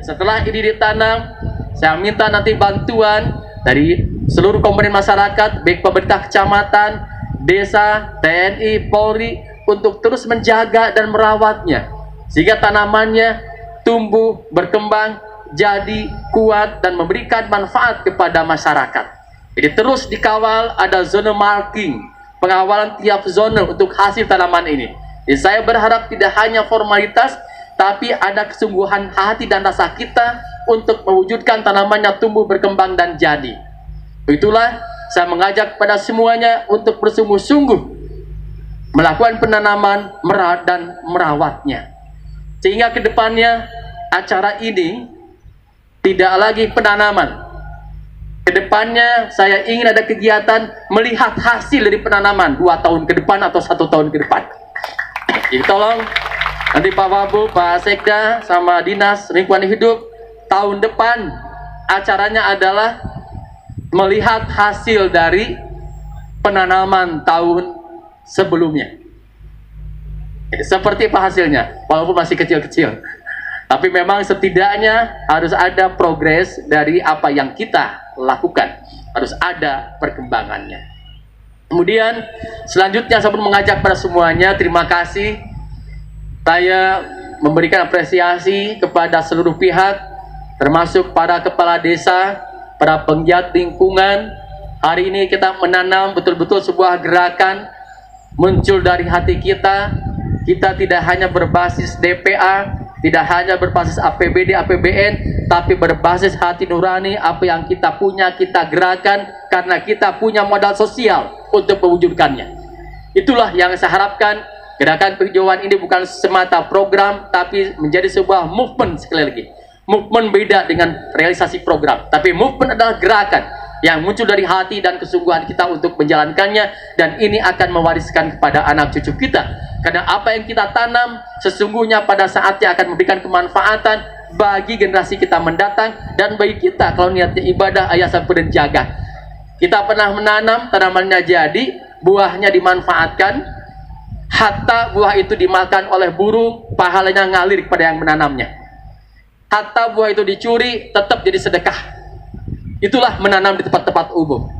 setelah ini ditanam, saya minta nanti bantuan dari seluruh komponen masyarakat, baik pemerintah kecamatan, desa, TNI, Polri, untuk terus menjaga dan merawatnya, sehingga tanamannya tumbuh, berkembang, jadi kuat, dan memberikan manfaat kepada masyarakat. Jadi terus dikawal, ada zona marking, pengawalan tiap zona untuk hasil tanaman ini. Jadi saya berharap tidak hanya formalitas, tapi ada kesungguhan hati dan rasa kita untuk mewujudkan tanamannya tumbuh, berkembang, dan jadi. Itulah saya mengajak kepada semuanya untuk bersungguh-sungguh melakukan penanaman, dan merawatnya, sehingga kedepannya acara ini tidak lagi penanaman. Kedepannya saya ingin ada kegiatan melihat hasil dari penanaman 2 tahun ke depan atau 1 tahun ke depan. Jadi tolong nanti Pak Wabu, Pak Sekda, sama Dinas Lingkungan Hidup, tahun depan acaranya adalah melihat hasil dari penanaman tahun sebelumnya. Jadi, seperti apa hasilnya? Walaupun masih kecil-kecil, tapi memang setidaknya harus ada progres dari apa yang kita lakukan, harus ada perkembangannya. Kemudian selanjutnya saya pun mengajak pada semuanya, terima kasih. Saya memberikan apresiasi kepada seluruh pihak, termasuk para kepala desa, para penggiat lingkungan. Hari ini kita menanam betul-betul sebuah gerakan muncul dari hati kita. Kita tidak hanya berbasis DPA, tidak hanya berbasis APBD, APBN, tapi berbasis hati nurani. Apa yang kita punya, kita gerakan, karena kita punya modal sosial untuk mewujudkannya. Itulah yang saya harapkan. Gerakan penghijauan ini bukan semata program, tapi menjadi sebuah movement. Sekali lagi, movement beda dengan realisasi program, tapi movement adalah gerakan yang muncul dari hati dan kesungguhan kita untuk menjalankannya, dan ini akan mewariskan kepada anak cucu kita. Karena apa yang kita tanam sesungguhnya pada saatnya akan memberikan kemanfaatan bagi generasi kita mendatang, dan bagi kita kalau niatnya ibadah, ayah sampai dan jaga. Kita pernah menanam, tanamannya jadi, buahnya dimanfaatkan, hatta buah itu dimakan oleh burung, pahalanya ngalir kepada yang menanamnya. Hatta buah itu dicuri, tetap jadi sedekah. Itulah menanam di tempat-tempat umum.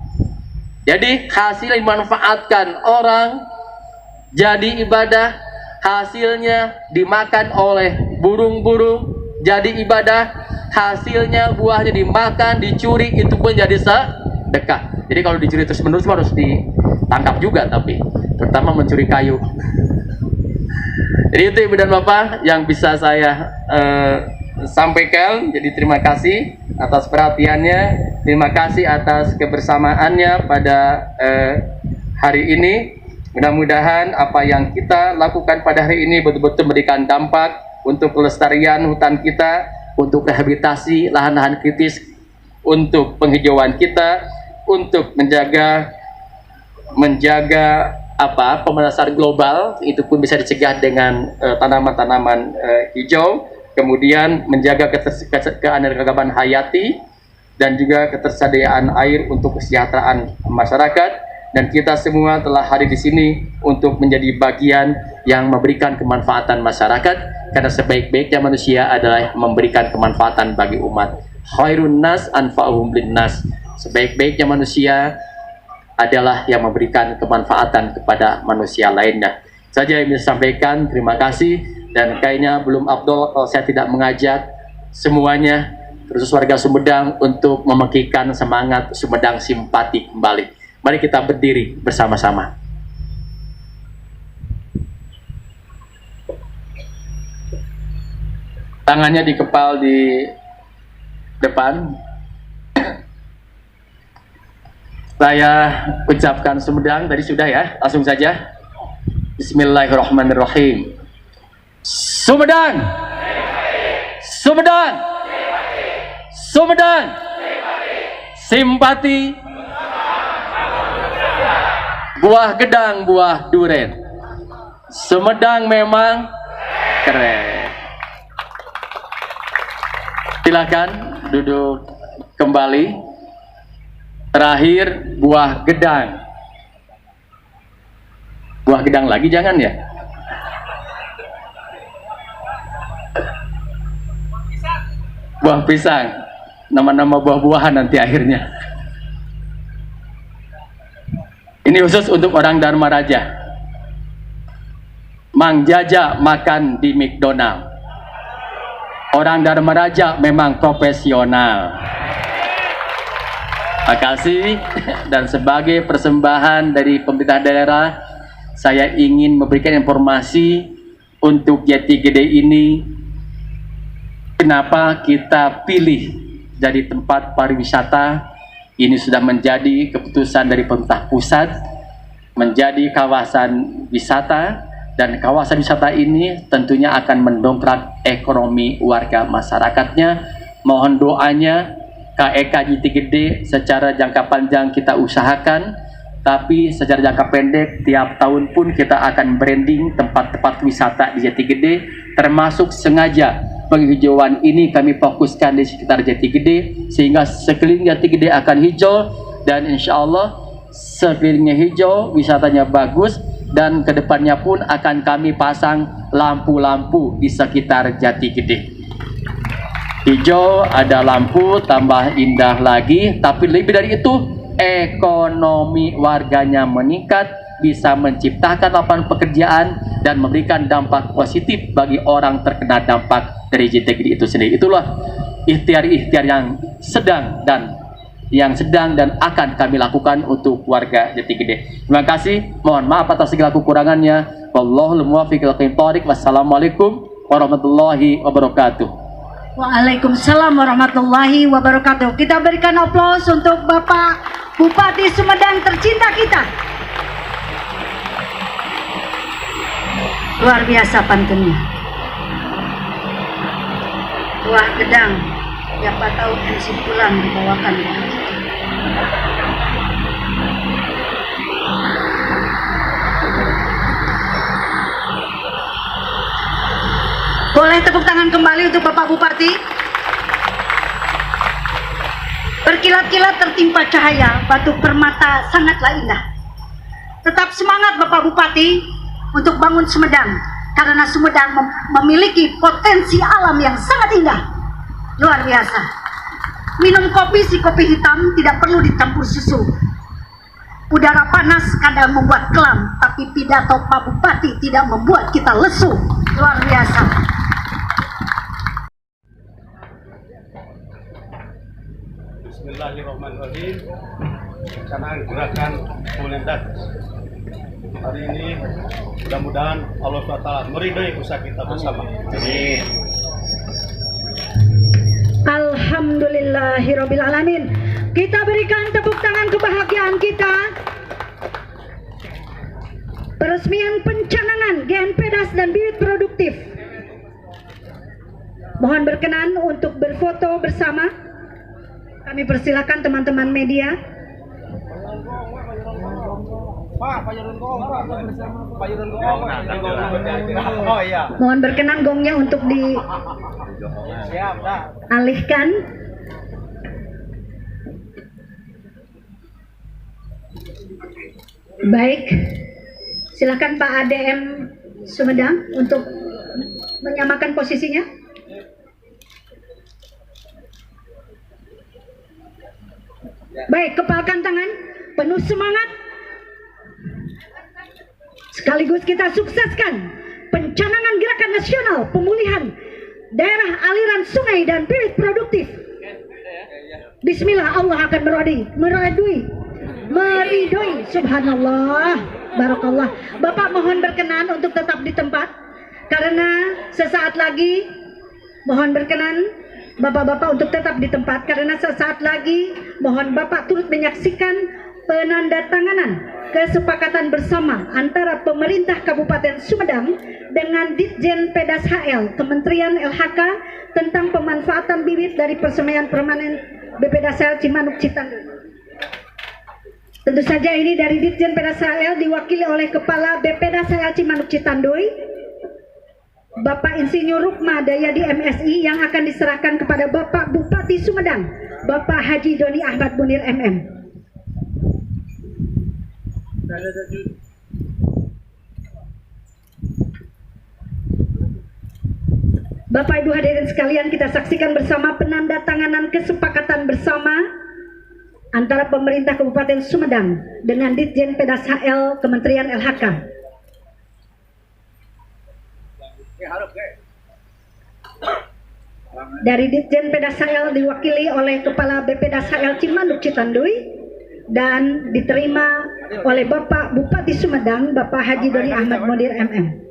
Jadi hasil dimanfaatkan orang, jadi ibadah, hasilnya dimakan oleh burung-burung, jadi ibadah, hasilnya buahnya dimakan, dicuri, itu pun jadi sedekah. Jadi kalau dicuri terus menerus harus ditangkap juga, tapi pertama mencuri kayu. Jadi itu Ibu dan Bapak yang bisa saya sampaikan. Jadi terima kasih atas perhatiannya, terima kasih atas kebersamaannya pada hari ini. Mudah-mudahan apa yang kita lakukan pada hari ini betul-betul memberikan dampak untuk pelestarian hutan kita, untuk rehabilitasi lahan-lahan kritis, untuk penghijauan kita, untuk menjaga pemanasan global, itu pun bisa dicegah dengan tanaman-tanaman hijau, kemudian menjaga keanekaragaman hayati dan juga ketersediaan air untuk kesejahteraan masyarakat. Dan kita semua telah hadir di sini untuk menjadi bagian yang memberikan kemanfaatan masyarakat, karena sebaik-baiknya manusia adalah memberikan kemanfaatan bagi umat. Khairun nas anfa'uhum linnas. Sebaik-baiknya manusia adalah yang memberikan kemanfaatan kepada manusia lainnya. Saja yang bisa sampaikan, terima kasih. Dan kayaknya belum afdol kalau saya tidak mengajak semuanya, khusus warga Sumedang, untuk memekikkan semangat Sumedang Simpati kembali. Mari kita berdiri bersama-sama. Tangannya dikepal di depan. Saya ucapkan Sumedang, tadi sudah ya, langsung saja. Bismillahirrahmanirrahim. Sumedang, Sumedang, Sumedang, simpati, buah gedang, buah duren. Sumedang memang keren. Silakan duduk kembali. Terakhir, buah gedang. Buah gedang lagi jangan ya. Buah pisang. Nama-nama buah-buahan nanti akhirnya. Ini khusus untuk orang Dharma Raja. Mang Jaja makan di McDonald. Orang Dharma Raja memang profesional. Terima kasih. Dan sebagai persembahan dari pemerintah daerah, saya ingin memberikan informasi untuk Jati Gede ini. Kenapa kita pilih jadi tempat pariwisata? Ini sudah menjadi keputusan dari pemerintah pusat, menjadi kawasan wisata, dan kawasan wisata ini tentunya akan mendongkrak ekonomi warga masyarakatnya. Mohon doanya, KEK Jati Gede secara jangka panjang kita usahakan, tapi secara jangka pendek tiap tahun pun kita akan branding tempat-tempat wisata di Jati Gede, termasuk sengaja penghijauan ini kami fokuskan di sekitar Jati Gede, sehingga sekeliling Jati Gede akan hijau, dan insya Allah sekelilingnya hijau, wisatanya bagus, dan kedepannya pun akan kami pasang lampu-lampu di sekitar Jati Gede. Hijau, ada lampu, tambah indah lagi, tapi lebih dari itu, ekonomi warganya meningkat, bisa menciptakan lapangan pekerjaan, dan memberikan dampak positif bagi orang terkena dampak dari Jati Gede itu sendiri. Itulah ikhtiar-ikhtiar yang sedang dan akan kami lakukan untuk warga Jati Gede. Terima kasih. Mohon maaf atas segala kekurangannya. Wallahul muwaffiq ila aqwamit thoriq. Wassalamualaikum warahmatullahi wabarakatuh. Waalaikumsalam warahmatullahi wabarakatuh. Kita berikan aplaus untuk Bapak Bupati Sumedang tercinta kita. Luar biasa pantunnya. Buah gedang, siapa tahu MC pulang dibawakan. Boleh tepuk tangan kembali untuk Bapak Bupati. Berkilat-kilat tertimpa cahaya, batu permata sangatlah indah. Tetap semangat Bapak Bupati untuk bangun Sumedang, karena Sumedang memiliki potensi alam yang sangat indah, luar biasa. Minum kopi si kopi hitam tidak perlu dicampur susu. Udara panas kadang membuat kelam, tapi pidato Pak Bupati tidak membuat kita lesu, luar biasa. Bismillahirrahmanirrahim. Pelaksanaan gerakan Kulindas hari ini, mudah-mudahan Allah SWT meridai usaha kita bersama. Alhamdulillahirrabbilalamin. Kita berikan tepuk tangan kebahagiaan kita. Peresmian pencanangan GNPedas dan bibit produktif. Mohon berkenan untuk berfoto bersama. Kami persilakan teman-teman media. Mohon berkenan gongnya untuk dialihkan. Baik, silakan Pak ADM Sumedang untuk menyamakan posisinya. Baik, kepalkan tangan, penuh semangat. Sekaligus kita sukseskan pencanangan gerakan nasional pemulihan daerah aliran sungai dan bibit produktif. Bismillah, Allah akan meridoi, subhanallah, barakallah. Bapak mohon berkenan untuk tetap di tempat, karena sesaat lagi mohon berkenan Bapak-bapak untuk tetap di tempat, karena sesaat lagi mohon Bapak turut menyaksikan penandatanganan kesepakatan bersama antara pemerintah Kabupaten Sumedang dengan Ditjen Pedas HL Kementerian LHK tentang pemanfaatan bibit dari persemaian permanen BPedas HL Cimanuk Citanduy. Tentu saja ini dari Ditjen Pedas HL diwakili oleh Kepala BPedas HL Cimanuk Citanduy, Bapak Insinyur Rukma Dayadi MSI, yang akan diserahkan kepada Bapak Bupati Sumedang, Bapak Haji Doni Ahmad Munir MM. Bapak Ibu hadirin sekalian, kita saksikan bersama penandatanganan kesepakatan bersama antara pemerintah Kabupaten Sumedang dengan Ditjen Pedas HL Kementerian LHK. Dari Ditjen Pedas HL diwakili oleh Kepala BPedas HL Cimanuk Citanduy dan diterima oleh Bapak Bupati Sumedang, Bapak Haji Doni Ahmad Munir MM.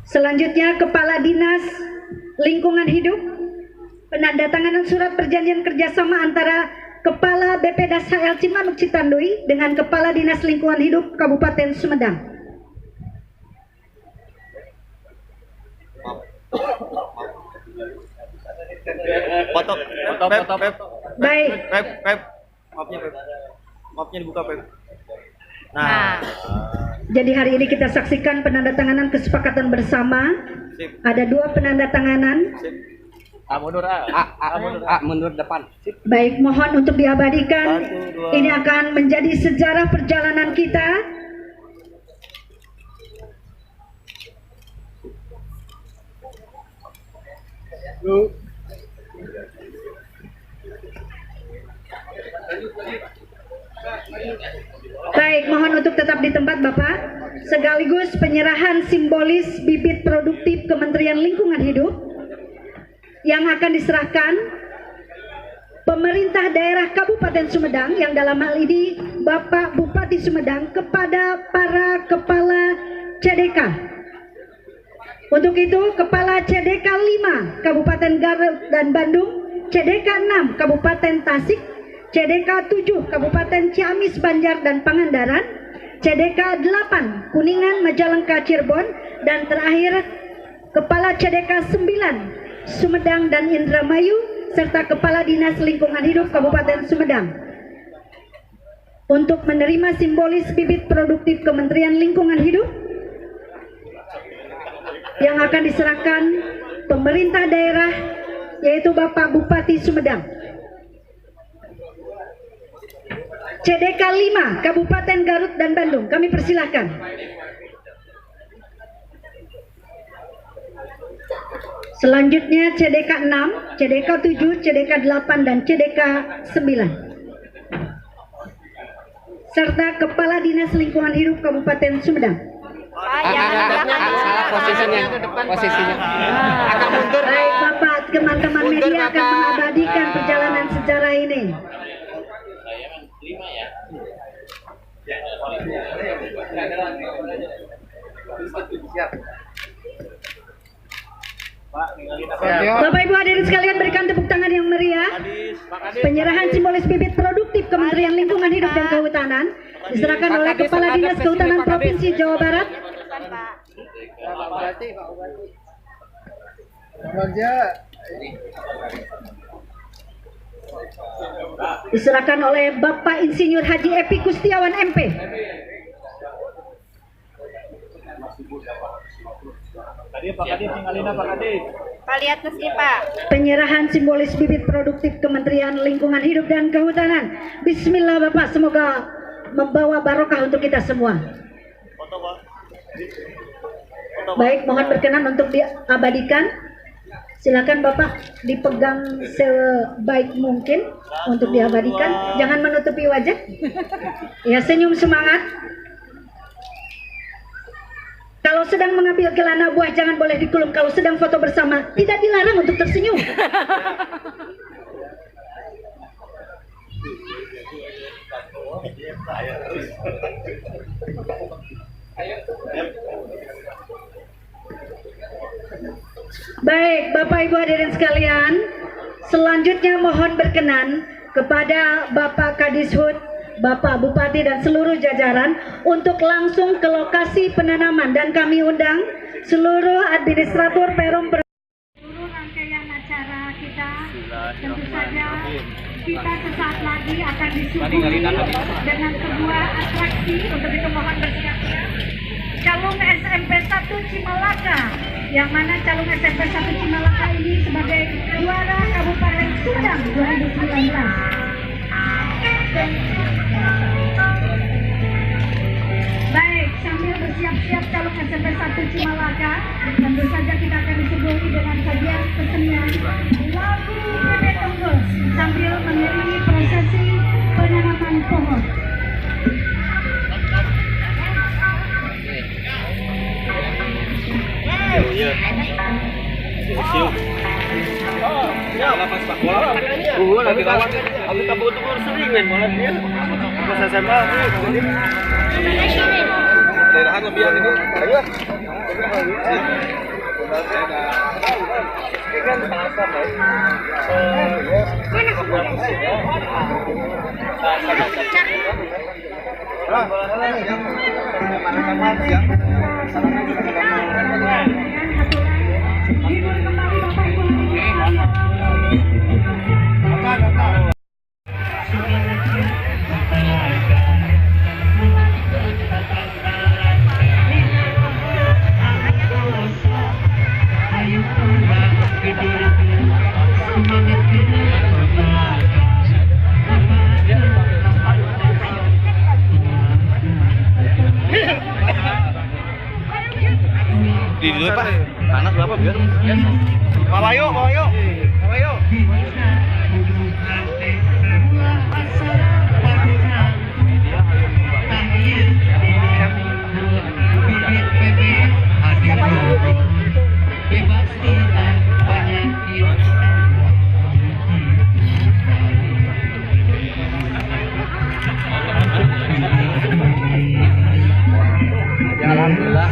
Selanjutnya Kepala Dinas Lingkungan Hidup, penandatanganan surat perjanjian kerjasama antara Kepala BPedas HL Cimanuk Citanduy dengan Kepala Dinas Lingkungan Hidup Kabupaten Sumedang. Foto. Baik. Maafnya dibuka, Pep. Nah, jadi hari ini kita saksikan penandatanganan kesepakatan bersama. Ada 2 penandatanganan. Mundur depan. Baik, mohon untuk diabadikan. Ini akan menjadi sejarah perjalanan kita. Baik, mohon untuk tetap di tempat Bapak. Sekaligus penyerahan simbolis bibit produktif Kementerian Lingkungan Hidup yang akan diserahkan pemerintah daerah Kabupaten Sumedang, yang dalam hal ini Bapak Bupati Sumedang, kepada para kepala CDK. Untuk itu Kepala CDK 5 Kabupaten Garut dan Bandung, CDK 6 Kabupaten Tasik, CDK 7 Kabupaten Ciamis, Banjar dan Pangandaran, CDK 8 Kuningan, Majalengka, Cirebon, dan terakhir Kepala CDK 9 Sumedang dan Indramayu, serta Kepala Dinas Lingkungan Hidup Kabupaten Sumedang, untuk menerima simbolis bibit produktif Kementerian Lingkungan Hidup. yang akan diserahkan pemerintah daerah, yaitu Bapak Bupati Sumedang. CDK 5 Kabupaten Garut dan Bandung, kami persilahkan. Selanjutnya CDK 6, CDK 7, CDK 8, dan CDK 9. Serta Kepala Dinas Lingkungan Hidup Kabupaten Sumedang. Salah posisinya. Agak mundur. Baik Bapak, teman-teman media akan mengabadikan perjalanan sejarah ini. Bapak Ibu hadirin sekalian, berikan tepuk tangan yang meriah. Penyerahan simbolis bibit produktif Kementerian Lingkungan Hidup dan Kehutanan diserahkan oleh Kepala Dinas Kehutanan Provinsi Jawa Barat. Diserahkan oleh Bapak Insinyur Haji Epi Kustiawan MP. Penyerahan simbolis bibit produktif Kementerian Lingkungan Hidup dan Kehutanan. Bismillah Bapak, semoga membawa barokah untuk kita semua. Baik, mohon berkenan untuk diabadikan. Silakan Bapak dipegang sebaik mungkin untuk diabadikan. Jangan menutupi wajah. Ya, senyum semangat. Kalau sedang mengambil gelana buah jangan boleh dikulum. Kalau sedang foto bersama tidak dilarang untuk tersenyum. Baik, Bapak Ibu hadirin sekalian, selanjutnya mohon berkenan kepada Bapak Kadishub, Bapak Bupati dan seluruh jajaran untuk langsung ke lokasi penanaman, dan kami undang seluruh administrator Perum. Seluruh rangkaian acara kita, tentu saja kita sesaat lagi akan disuguhi dengan sebuah atraksi. Untuk itu mohon bersiap-siap. Calung SMP 1 Cimalaka, yang mana calung SMP 1 Cimalaka ini sebagai juara Kabupaten Sumedang 2019. Baik, sambil bersiap-siap calung SMP 1 Cimalaka, tentu saja kita akan disuguhi dengan sajian kesenian lagu Gede Tembus sambil mengiringi prosesi penanaman pohon. Lagi kawan, aku tak betul sering main bola dia. Pas SMA daerahnya biar ini. Ayo. Kan bahasa baik. Di dulu Pak, panas berapa biar? Bawa yuk, bawa yuk, bawa yuk. Alhamdulillah.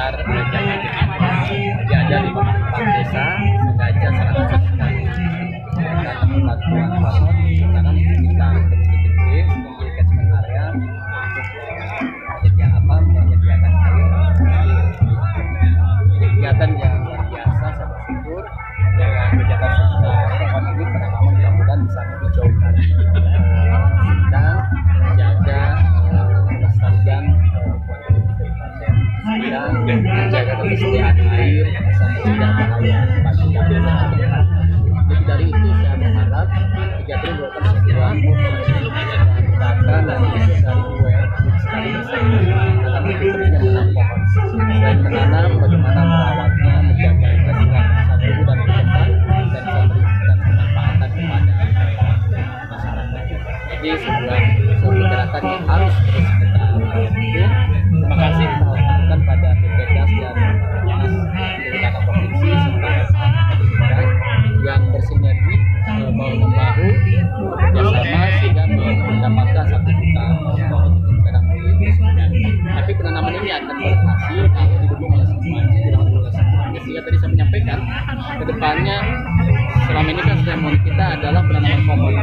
sekitar diajari Bapak Desa sengaja sangat sekali karena bantuan pohon karena di sekitar gede sebagai catchment area menyediakan air. Ini kegiatan yang luar biasa, saya bersyukur dengan kegiatan pohon ini penanaman mudah-mudahan bisa menghijaukan dan jaga kelestarian dan menjaga ketersediaan air bisa mencegah bahaya bagi kami. Jadi dari itu saya berharap kegiatan ini merupakan sebuah gerakan dan itu dari UR sekali bersama dalam pentingnya menanam pohon. Selain menanam, bagaimana merawatnya, menjaga kebersihan satu dan berkembang dan bisa memberikan kemanfaatan kepada masyarakat. Jadi sebuah gerakan yang harus terus kita dukung. Terima kasih kita ucapkan pada BPDAS dan Dinas Perhutanan Provinsi serta Sumedang yang bersinergi bahu-membahu bekerjasama sehingga mendapatkan 1 juta pohon untuk tanam di Sumedang. Tapi penanaman ini akan berhasil kalau didukung oleh semuanya, didukung oleh semuanya. Sehingga tadi saya menyampaikan kedepannya selama ini kan seremoni kita adalah penanaman pohon.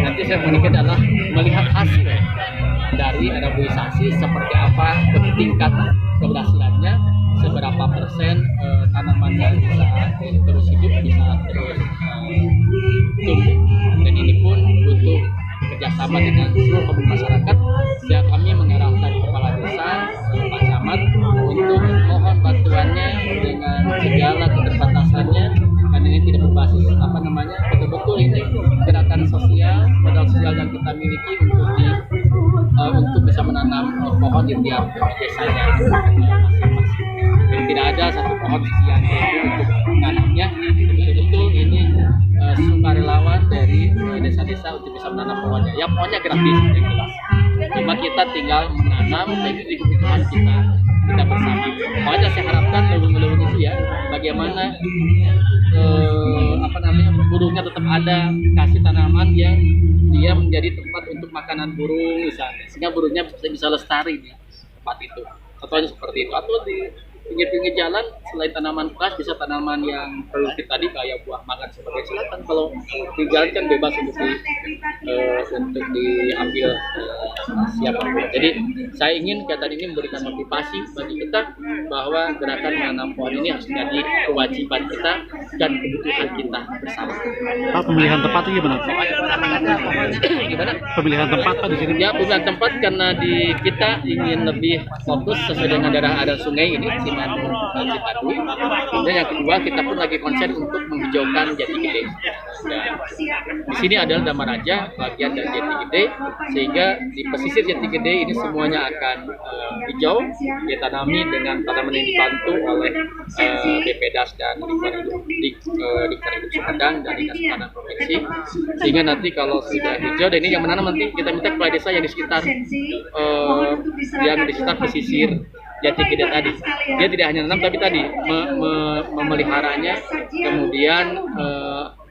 Nanti seremoni kita adalah melihat hasil dari reboisasi seperti apa tingkat keberhasilannya, seberapa persen tanamannya bisa terus hidup, bisa terus tumbuh. Dan ini pun butuh kerjasama dengan seluruh komponen masyarakat. Sehingga kami mengarahkan kepala desa, Pak Camat untuk mohon bantuannya dengan segala keterbatasannya. Dan ini tidak berbasis betul-betul ini gerakan sosial, modal sosial yang kita miliki untuk bisa menanam pohon di tiap desanya masing-masing. Jadi tidak ada satu pohon sekian untuk menanamnya. Betul-betul ini sukarelawan dari desa-desa untuk bisa menanam pohonnya. Ya pohonnya gratis yang jelas. Cuma kita tinggal menanam mengikuti kebutuhan kita bersama. Pokoknya saya harapkan lewung-lewung itu ya, bagaimana burungnya tetap ada, kasih tanaman yang dia menjadi tempat untuk makanan burung misalnya, sehingga burungnya bisa lestari di tempat itu. Contohnya seperti itu. Atau di pinggir-pinggir jalan selain tanaman khas bisa tanaman yang produktif tadi kayak buah makan sebagai silakan. Kalau di jalan kan bebas untuk diambil siapapun. Jadi saya ingin kegiatan ini memberikan motivasi bagi kita bahwa gerakan menanam pohon ini harus menjadi kewajiban kita dan kebutuhan kita bersama. Pak, pemilihan tempat itu gimana? Gimana? Pemilihan tempat Pak di sini? Ya, pemilihan tempat karena kita ingin lebih fokus sesuai dengan daerah ada sungai ini, Cimadui. Dan yang kedua, kita pun lagi konsen untuk menghijaukan Jati Gede. Dan di sini adalah Damaraja, bagian dari Jati Gede, sehingga di pesisir Jati Gede ini semuanya akan hijau, ditanami dengan tanaman yang dibantu oleh BPDAS dan Lingkungan Hidup Sumedang dan Dinas Perhutanan Provinsi, sehingga nanti kalau sudah hijau, dan ini yang menanam nanti kita minta kepala desa yang di sekitar pesisir Jati Gede tadi. Dia tidak hanya menanam tapi tadi memeliharanya, kemudian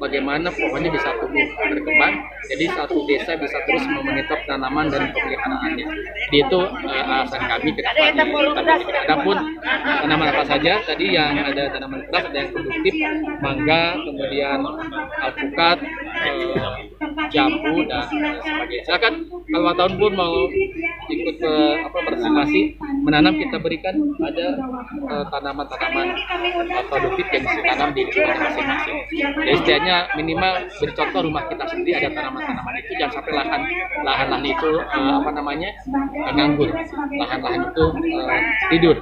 bagaimana pohonnya bisa tumbuh berkembang. Jadi satu desa bisa terus memonitor tanaman dan pemeliharaannya. Itu alasan kami ke depan. Adapun tanaman apa saja tadi yang ada tanaman keras, ada yang produktif, mangga, kemudian alpukat, jambu dan sebagainya. Silakan kalau tahun pun mau ikut partisipasi menanam, kita berikan ada tanaman-tanaman produktif yang bisa ditanam di lingkungan masing-masing. Jadi setidaknya minimal beri contoh rumah kita sendiri ada tanaman-tanaman itu, jangan sampai lahan-lahan itu nganggur, lahan-lahan itu tidur.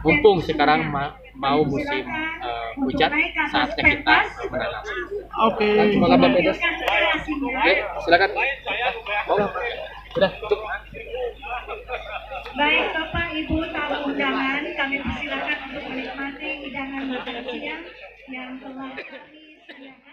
Mumpung sekarang mau musim hujan, saatnya kita menanam. Oke. Semoga BPDAS. Oke, silakan. Sudah cukup. Baik Bapak Ibu tamu undangan, kami persilakan untuk menikmati hidangan makan siang yang telah kami sediakan.